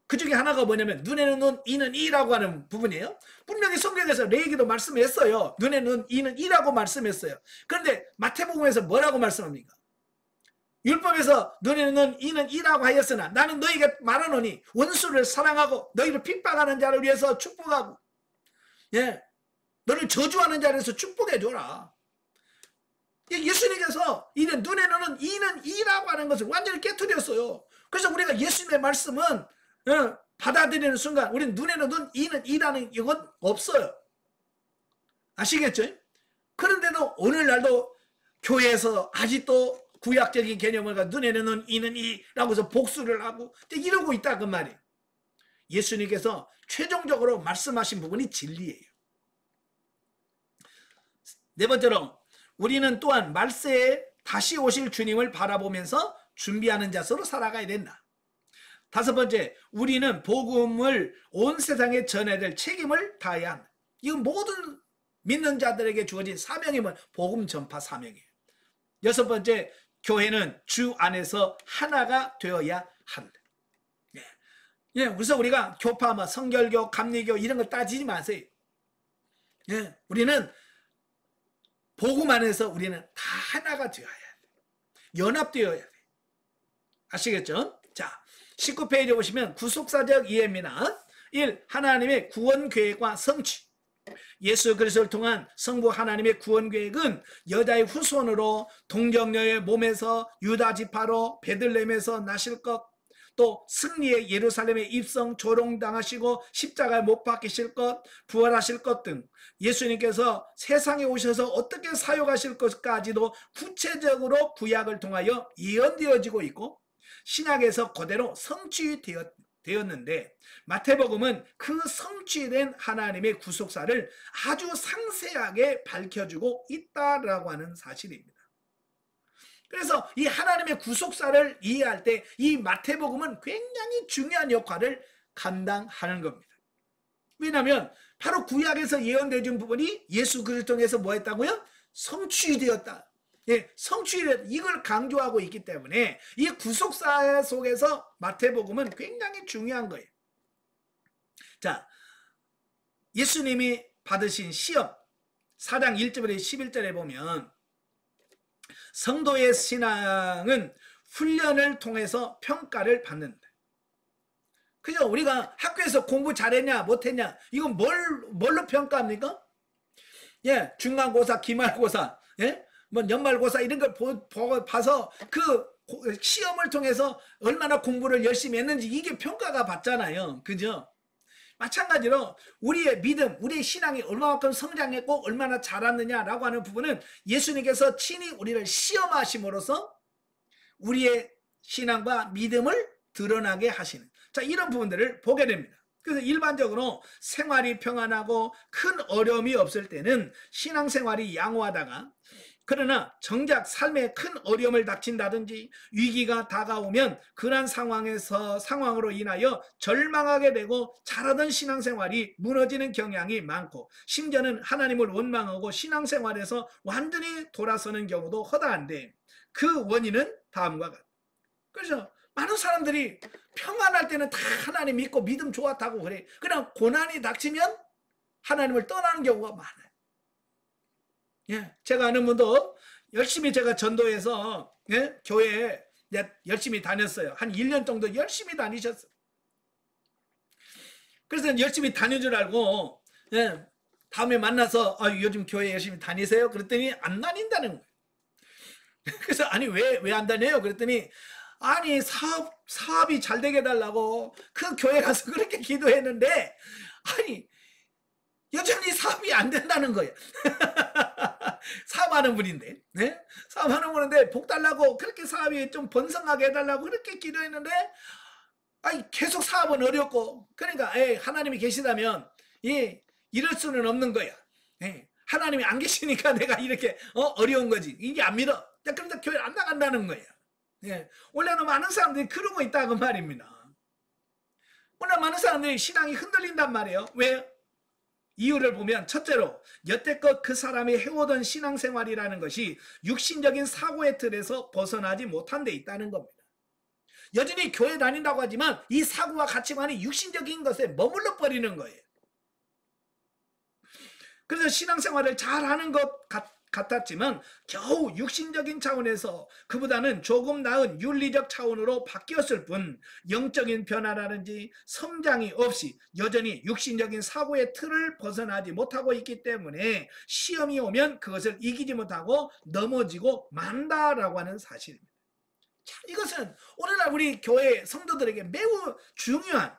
Speaker 1: 그 중에 하나가 뭐냐면 눈에는 눈, 이는 이라고 하는 부분이에요. 분명히 성경에서 레위기도 말씀했어요. 눈에는 눈, 이는 이라고 말씀했어요. 그런데 마태복음에서 뭐라고 말씀합니까? 율법에서 눈에는 눈, 이는 이라고 하였으나 나는 너희에게 말하노니 원수를 사랑하고 너희를 핍박하는 자를 위해서 축복하고, 예, 너를 저주하는 자를 위해서 축복해줘라. 예수님께서 이는 눈에는 눈, 이는 이라고 하는 것을 완전히 깨트렸어요. 그래서 우리가 예수님의 말씀은 받아들이는 순간 우리는 눈에는 눈, 이는 이라는 이건 없어요. 아시겠죠? 그런데도 오늘날도 교회에서 아직도 구약적인 개념을 가지고 눈에는 눈, 이는 이라고 해서 복수를 하고 이러고 있다 그 말이에요. 예수님께서 최종적으로 말씀하신 부분이 진리예요. 네 번째로 우리는 또한 말세에 다시 오실 주님을 바라보면서 준비하는 자세로 살아가야 된다. 다섯 번째, 우리는 복음을 온 세상에 전해야 될 책임을 다해야 한다. 이건 모든 믿는 자들에게 주어진 사명이면 복음 전파 사명이에요. 여섯 번째, 교회는 주 안에서 하나가 되어야 한다. 그래서 우리가 교파, 성결교, 감리교 이런 거 따지지 마세요. 우리는 복음 안에서 우리는 다 하나가 되어야 돼. 연합되어야 돼. 아시겠죠? 자, 19페이지에 보시면 구속사적 이해입니다. 1. 하나님의 구원 계획과 성취. 예수 그리스도를 통한 성부 하나님의 구원 계획은 여자의 후손으로 동정녀의 몸에서 유다 지파로 베들레헴에서 나실 것, 또 승리의 예루살렘에 입성 조롱당하시고 십자가에 못 박히실 것, 부활하실 것 등 예수님께서 세상에 오셔서 어떻게 사역하실 것까지도 구체적으로 구약을 통하여 예언되어지고 있고 신약에서 그대로 성취되었는데 마태복음은 그 성취된 하나님의 구속사를 아주 상세하게 밝혀주고 있다라고 하는 사실입니다. 그래서 이 하나님의 구속사를 이해할 때 이 마태복음은 굉장히 중요한 역할을 감당하는 겁니다. 왜냐하면 바로 구약에서 예언되어진 부분이 예수 그리스도 통해서 뭐 했다고요? 성취되었다. 성취되었다. 이걸 강조하고 있기 때문에 이 구속사 속에서 마태복음은 굉장히 중요한 거예요. 자, 예수님이 받으신 시험 4장 1절에 11절에 보면 성도의 신앙은 훈련을 통해서 평가를 받는다. 그죠? 우리가 학교에서 공부 잘했냐 못했냐 이건 뭘로 평가합니까? 중간고사, 기말고사, 뭐 연말고사 이런 걸 봐서 그 시험을 통해서 얼마나 공부를 열심히 했는지 이게 평가가 받잖아요. 그죠? 마찬가지로 우리의 믿음, 우리의 신앙이 얼마만큼 성장했고 얼마나 자랐느냐라고 하는 부분은 예수님께서 친히 우리를 시험하심으로써 우리의 신앙과 믿음을 드러나게 하시는, 자, 이런 부분들을 보게 됩니다. 그래서 일반적으로 생활이 평안하고 큰 어려움이 없을 때는 신앙생활이 양호하다가 그러나 정작 삶에 큰 어려움을 닥친다든지 위기가 다가오면 그러한 상황으로 인하여 절망하게 되고 잘하던 신앙생활이 무너지는 경향이 많고 심지어는 하나님을 원망하고 신앙생활에서 완전히 돌아서는 경우도 허다한데 그 원인은 다음과 같다. 그래서 많은 사람들이 평안할 때는 다 하나님 믿고 믿음 좋았다고 그래. 그냥 고난이 닥치면 하나님을 떠나는 경우가 많아요. 제가 아는 분도 열심히 제가 전도해서 교회에 열심히 다녔어요. 한 1년 정도 열심히 다니셨어요. 그래서 열심히 다닌 줄 알고 다음에 만나서 요즘 교회 열심히 다니세요? 그랬더니 안 다닌다는 거예요. 그래서 아니 왜 안 다녀요? 그랬더니 아니 사업이 잘 되게 해달라고 그 교회 가서 그렇게 기도했는데 아니 여전히 사업이 안 된다는 거예요. 사업하는 분인데, 사업하는 분인데 복 달라고 그렇게 사업이 좀 번성하게 해달라고 그렇게 기도했는데, 아니 계속 사업은 어렵고, 그러니까 하나님이 계시다면 이럴 수는 없는 거야. 하나님이 안 계시니까 내가 이렇게 어려운 거지. 이게 안 믿어. 그러니까 교회 안 나간다는 거야. 원래는 많은 사람들이 그러고 있다고 말입니다. 오늘 많은 사람들이 신앙이 흔들린단 말이에요. 왜? 이유를 보면 첫째로 여태껏 그 사람이 해오던 신앙생활이라는 것이 육신적인 사고의 틀에서 벗어나지 못한 데 있다는 겁니다. 여전히 교회 다닌다고 하지만 이 사고와 가치관이 육신적인 것에 머물러 버리는 거예요. 그래서 신앙생활을 잘하는 것 같았지만 겨우 육신적인 차원에서 그보다는 조금 나은 윤리적 차원으로 바뀌었을 뿐 영적인 변화라든지 성장이 없이 여전히 육신적인 사고의 틀을 벗어나지 못하고 있기 때문에 시험이 오면 그것을 이기지 못하고 넘어지고 만다라고 하는 사실입니다. 자, 이것은 오늘날 우리 교회 성도들에게 매우 중요한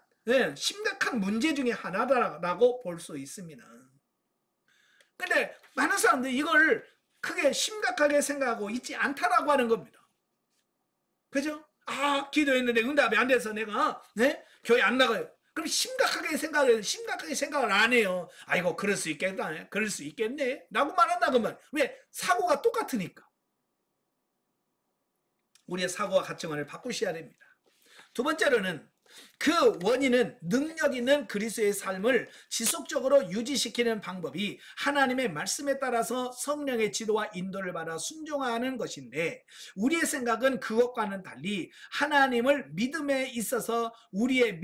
Speaker 1: 심각한 문제 중에 하나다라고 볼 수 있습니다. 근데 많은 사람들이 이걸 크게 심각하게 생각하고 있지 않다라고 하는 겁니다. 그죠? 기도했는데 응답이 안 돼서 내가 교회 안 나가요. 그럼 심각하게 생각을 안 해요. 아이고, 그럴 수 있겠다. 그럴 수 있겠네. 라고 말한다, 그러면. 왜? 사고가 똑같으니까. 우리의 사고와 가치관을 바꾸셔야 됩니다. 두 번째로는 그 원인은 능력 있는 그리스도의 삶을 지속적으로 유지시키는 방법이 하나님의 말씀에 따라서 성령의 지도와 인도를 받아 순종하는 것인데, 우리의 생각은 그것과는 달리 하나님을 믿음에 있어서 우리의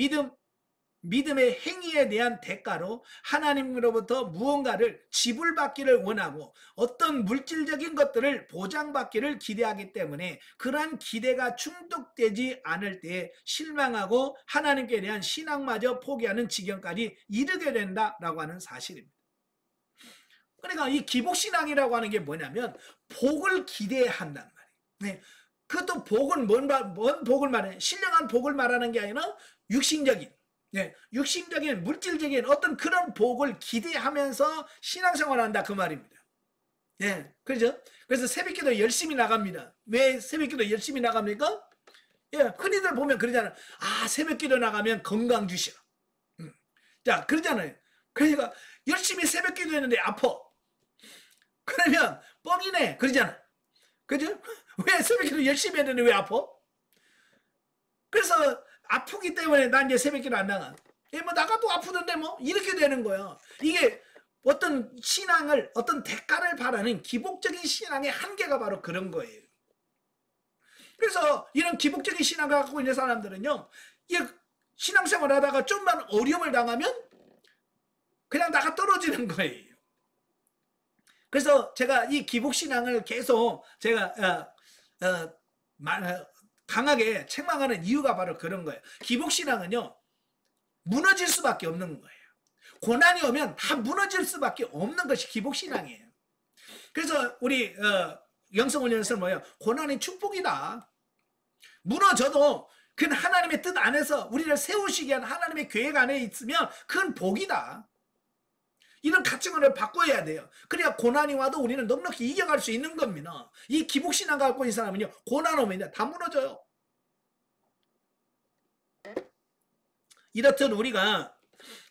Speaker 1: 믿음의 행위에 대한 대가로 하나님으로부터 무언가를 지불받기를 원하고 어떤 물질적인 것들을 보장받기를 기대하기 때문에 그러한 기대가 충족되지 않을 때 실망하고 하나님께 대한 신앙마저 포기하는 지경까지 이르게 된다라고 하는 사실입니다. 그러니까 이 기복신앙이라고 하는 게 뭐냐면 복을 기대한단 말이에요. 네. 그것도 복은 뭔 복을 말해? 신령한 복을 말하는 게 아니라 육신적인, 육신적인 물질적인 어떤 그런 복을 기대하면서 신앙생활을 한다, 그 말입니다. 그렇죠? 그래서 새벽기도 열심히 나갑니다. 왜 새벽기도 열심히 나갑니까? 흔히들 보면 그러잖아요. 아, 새벽기도 나가면 건강 주시라. 자, 그러잖아요. 그러니까 열심히 새벽기도 했는데 아파. 그러면 뻥이네, 그러잖아. 그죠? 왜 새벽기도 열심히 했는데 왜 아파? 그래서 아프기 때문에 난 이제 새벽기도 안 나가. 뭐 나가도 아프던데 뭐 이렇게 되는 거예요. 이게 어떤 신앙을, 어떤 대가를 바라는 기복적인 신앙의 한계가 바로 그런 거예요. 그래서 이런 기복적인 신앙을 갖고 있는 사람들은요, 신앙생활 하다가 좀만 어려움을 당하면 그냥 나가 떨어지는 거예요. 그래서 제가 이 기복신앙을 계속 제가 강하게 책망하는 이유가 바로 그런 거예요. 기복신앙은요, 무너질 수밖에 없는 거예요. 고난이 오면 다 무너질 수밖에 없는 것이 기복신앙이에요. 그래서 우리 영성훈련에서는 뭐예요? 고난이 축복이다. 무너져도 그건 하나님의 뜻 안에서 우리를 세우시기 위한 하나님의 계획 안에 있으면 그건 복이다. 이런 가치관을 바꿔야 돼요. 그래야 고난이 와도 우리는 넉넉히 이겨갈 수 있는 겁니다. 이 기복신앙 갖고 있는 사람은요, 고난 오면 다 무너져요. 이렇듯 우리가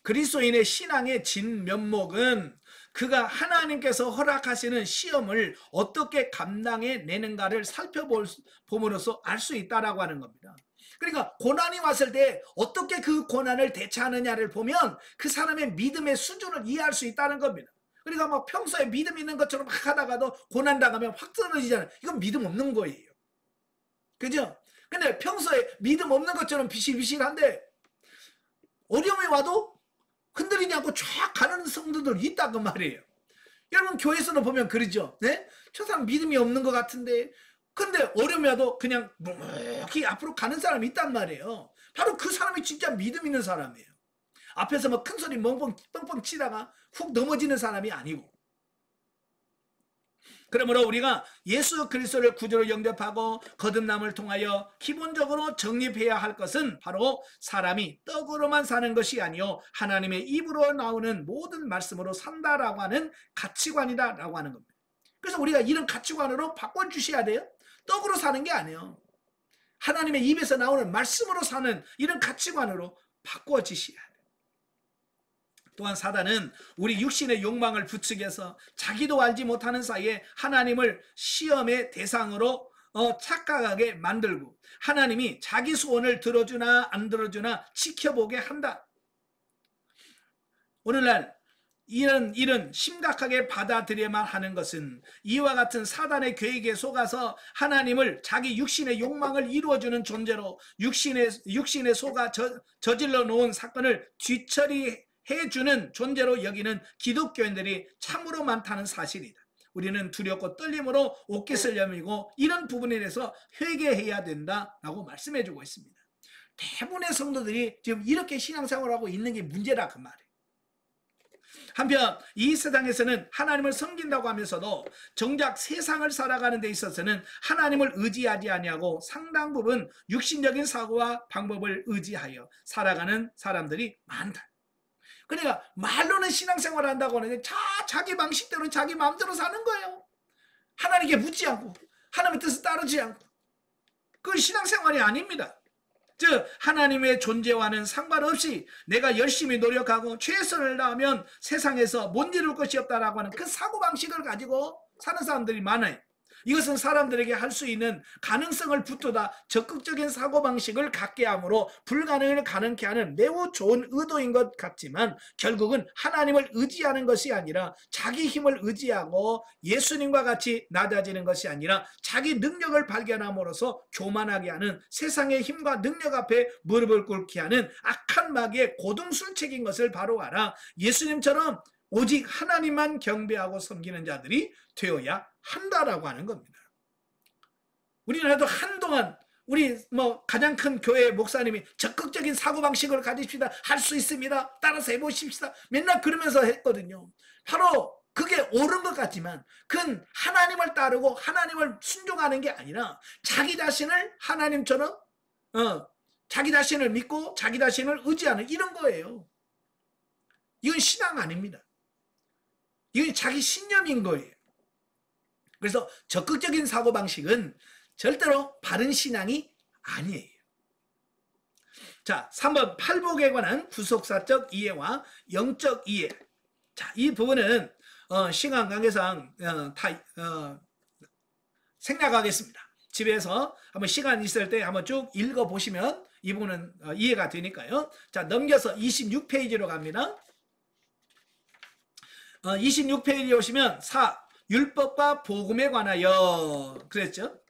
Speaker 1: 그리스도인의 신앙의 진면목은 그가 하나님께서 허락하시는 시험을 어떻게 감당해내는가를 살펴봄으로써 알 수 있다라고 하는 겁니다. 그러니까 고난이 왔을 때 어떻게 그 고난을 대처하느냐를 보면 그 사람의 믿음의 수준을 이해할 수 있다는 겁니다. 그러니까 막 평소에 믿음 있는 것처럼 막 하다가도 고난 당하면 확 쓰러지잖아요. 이건 믿음 없는 거예요. 그죠? 근데 평소에 믿음 없는 것처럼 비실비실한데 어려움이 와도 흔들리지 않고 쫙 가는 성도들 있다, 그 말이에요. 여러분 교회에서는 보면 그러죠. 네? 저 사람 믿음이 없는 것 같은데, 근데 어려움이 와도 그냥 묵묵히 앞으로 가는 사람이 있단 말이에요. 바로 그 사람이 진짜 믿음 있는 사람이에요. 앞에서 뭐 큰 소리 뻥뻥 치다가 훅 넘어지는 사람이 아니고. 그러므로 우리가 예수 그리스도를 구주로 영접하고 거듭남을 통하여 기본적으로 정립해야 할 것은 바로 사람이 떡으로만 사는 것이 아니요 하나님의 입으로 나오는 모든 말씀으로 산다라고 하는 가치관이다라고 하는 겁니다. 그래서 우리가 이런 가치관으로 바꿔주셔야 돼요. 떡으로 사는 게 아니에요. 하나님의 입에서 나오는 말씀으로 사는 이런 가치관으로 바꿔주셔야 돼요. 또한 사단은 우리 육신의 욕망을 부추겨서 자기도 알지 못하는 사이에 하나님을 시험의 대상으로 착각하게 만들고 하나님이 자기 소원을 들어주나 안 들어주나 지켜보게 한다. 오늘날 이런 일은 심각하게 받아들여야만 하는 것은 이와 같은 사단의 계획에 속아서 하나님을 자기 육신의 욕망을 이루어주는 존재로 육신의 속아 저질러 놓은 사건을 뒤처리해주는 존재로 여기는 기독교인들이 참으로 많다는 사실이다. 우리는 두렵고 떨림으로 옷깃을 여미고 이런 부분에 대해서 회개해야 된다라고 말씀해주고 있습니다. 대부분의 성도들이 지금 이렇게 신앙생활하고 있는 게 문제라, 그 말이에요. 한편 이 세상에서는 하나님을 섬긴다고 하면서도 정작 세상을 살아가는 데 있어서는 하나님을 의지하지 아니하고 상당 부분 육신적인 사고와 방법을 의지하여 살아가는 사람들이 많다. 그러니까 말로는 신앙생활을 한다고 하는데 자기 방식대로 자기 마음대로 사는 거예요. 하나님께 묻지 않고 하나님의 뜻을 따르지 않고. 그건 신앙생활이 아닙니다. 즉 하나님의 존재와는 상관없이 내가 열심히 노력하고 최선을 다하면 세상에서 못 이룰 것이 없다라고 하는 그 사고방식을 가지고 사는 사람들이 많아요. 이것은 사람들에게 할 수 있는 가능성을 붙들다 적극적인 사고방식을 갖게 함으로 불가능을 가능케 하는 매우 좋은 의도인 것 같지만 결국은 하나님을 의지하는 것이 아니라 자기 힘을 의지하고 예수님과 같이 낮아지는 것이 아니라 자기 능력을 발견함으로써 교만하게 하는 세상의 힘과 능력 앞에 무릎을 꿇게 하는 악한 마귀의 고등술책인 것을 바로 알아 예수님처럼 오직 하나님만 경배하고 섬기는 자들이 되어야 한다라고 하는 겁니다. 우리나라도 한동안 우리 가장 큰 교회 목사님이 적극적인 사고방식을 가지십시다. 할 수 있습니다. 따라서 해보십시다. 맨날 그러면서 했거든요. 바로 그게 옳은 것 같지만 그건 하나님을 따르고 하나님을 순종하는 게 아니라 자기 자신을 하나님처럼 자기 자신을 믿고 자기 자신을 의지하는 이런 거예요. 이건 신앙 아닙니다. 이건 자기 신념인 거예요. 그래서 적극적인 사고방식은 절대로 바른 신앙이 아니에요. 자, 3번 팔복에 관한 구속사적 이해와 영적 이해. 자, 이 부분은 시간 관계상 생략하겠습니다. 집에서 한번 시간 있을 때 한번 쭉 읽어보시면 이 부분은 이해가 되니까요. 자, 넘겨서 26페이지로 갑니다. 26페이지에 오시면 율법과 복음에 관하여 그랬죠.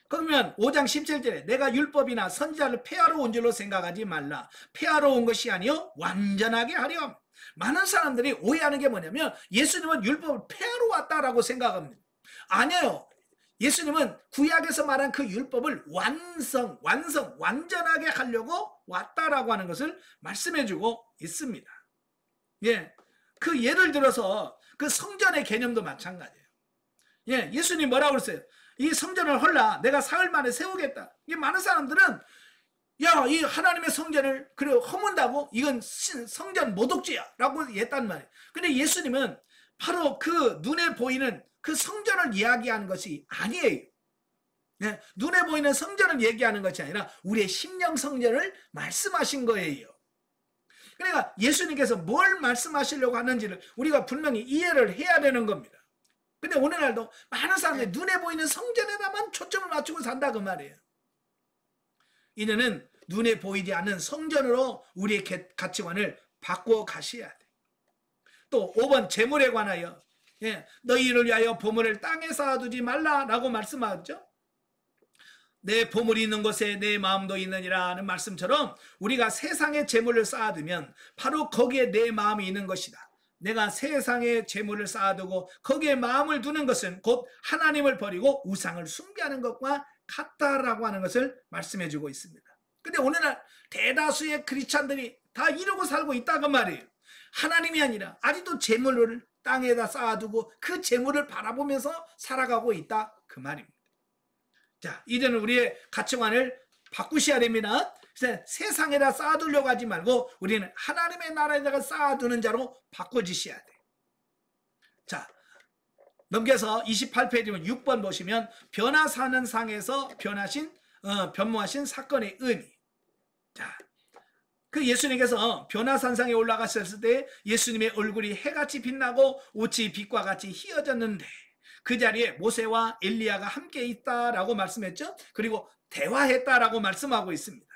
Speaker 1: 그러면 5장 17절에 내가 율법이나 선지자를 폐하러 온 줄로 생각하지 말라. 폐하러 온 것이 아니요 완전하게 하렴. 많은 사람들이 오해하는 게 뭐냐면 예수님은 율법을 폐하러 왔다라고 생각합니다. 아니에요. 예수님은 구약에서 말한 그 율법을 완전하게 하려고 왔다라고 하는 것을 말씀해주고 있습니다. 예, 그 예를 들어서 그 성전의 개념도 마찬가지예요. 예, 예수님 뭐라고 그랬어요? 이 성전을 헐라 내가 사흘 만에 세우겠다. 이 많은 사람들은 야, 이 하나님의 성전을 그래 허문다고 이건 성전 모독죄야라고 했단 말이에요. 근데 예수님은 바로 그 눈에 보이는 그 성전을 이야기하는 것이 아니에요. 예, 눈에 보이는 성전을 얘기하는 것이 아니라 우리의 심령 성전을 말씀하신 거예요. 그러니까 예수님께서 뭘 말씀하시려고 하는지를 우리가 분명히 이해를 해야 되는 겁니다. 근데 오늘날도 많은 사람들이 눈에 보이는 성전에다만 초점을 맞추고 산다 그 말이에요. 이제는 눈에 보이지 않는 성전으로 우리의 가치관을 바꾸어 가셔야 돼. 또 5번 재물에 관하여 너희를 위하여 보물을 땅에 쌓아두지 말라라고 말씀하죠. 내 보물이 있는 곳에 내 마음도 있느니라 하는 말씀처럼 우리가 세상에 재물을 쌓아두면 바로 거기에 내 마음이 있는 것이다. 내가 세상에 재물을 쌓아두고 거기에 마음을 두는 것은 곧 하나님을 버리고 우상을 숭배하는 것과 같다라고 하는 것을 말씀해 주고 있습니다. 근데 오늘날 대다수의 크리스찬들이 다 이러고 살고 있다고 말이에요. 하나님이 아니라 아직도 재물을 땅에다 쌓아두고 그 재물을 바라보면서 살아가고 있다 그 말입니다. 자, 이제는 우리의 가치관을 바꾸셔야 됩니다. 세상에다 쌓아두려고 하지 말고 우리는 하나님의 나라에다가 쌓아두는 자로 바꿔주셔야 돼. 자, 넘겨서 28페이지면 6번 보시면 변화사는 상에서 변모하신 사건의 의미. 자, 그 예수님께서 변화산상에 올라가셨을 때 예수님의 얼굴이 해같이 빛나고 옷이 빛과 같이 희어졌는데 그 자리에 모세와 엘리야가 함께 있다라고 말씀했죠. 그리고 대화했다라고 말씀하고 있습니다.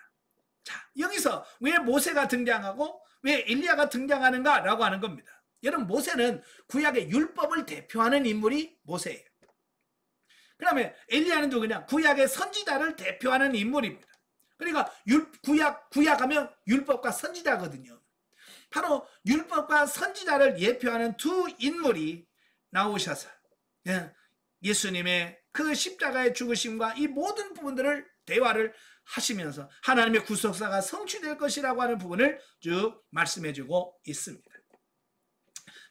Speaker 1: 자, 여기서 왜 모세가 등장하고 왜 엘리야가 등장하는가라고 하는 겁니다. 여러분, 모세는 구약의 율법을 대표하는 인물이 모세예요. 그다음에 엘리야는 누구냐? 구약의 선지자를 대표하는 인물입니다. 그러니까 구약하면 율법과 선지자거든요. 바로 율법과 선지자를 예표하는 두 인물이 나오셔서 예수님의 그 십자가의 죽으심과 이 모든 부분들을 대화를 하시면서 하나님의 구속사가 성취될 것이라고 하는 부분을 쭉 말씀해주고 있습니다.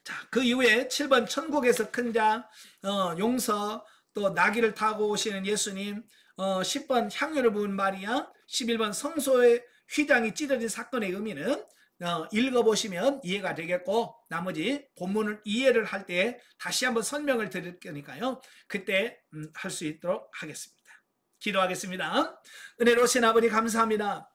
Speaker 1: 자, 그 이후에 7번 천국에서 큰 자, 용서, 또 나귀를 타고 오시는 예수님, 10번 향유를 부은 마리아, 11번 성소의 휘장이 찢어진 사건의 의미는 읽어보시면 이해가 되겠고 나머지 본문을 이해를 할 때 다시 한번 설명을 드릴 거니까요. 그때 할 수 있도록 하겠습니다. 기도하겠습니다. 은혜로우신 아버지 감사합니다.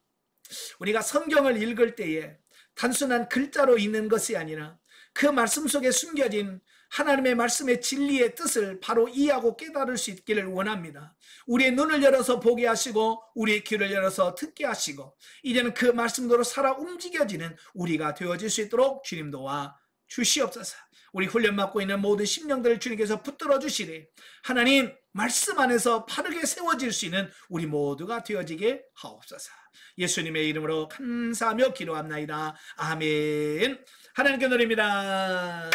Speaker 1: 우리가 성경을 읽을 때에 단순한 글자로 읽는 것이 아니라 그 말씀 속에 숨겨진 하나님의 말씀의 진리의 뜻을 바로 이해하고 깨달을 수 있기를 원합니다. 우리의 눈을 열어서 보게 하시고 우리의 귀를 열어서 듣게 하시고 이제는 그 말씀대로 살아 움직여지는 우리가 되어질 수 있도록 주님 도와 주시옵소서. 우리 훈련받고 있는 모든 심령들을 주님께서 붙들어 주시리. 하나님 말씀 안에서 바르게 세워질 수 있는 우리 모두가 되어지게 하옵소서. 예수님의 이름으로 감사하며 기도합나이다. 아멘. 하나님께 드립니다.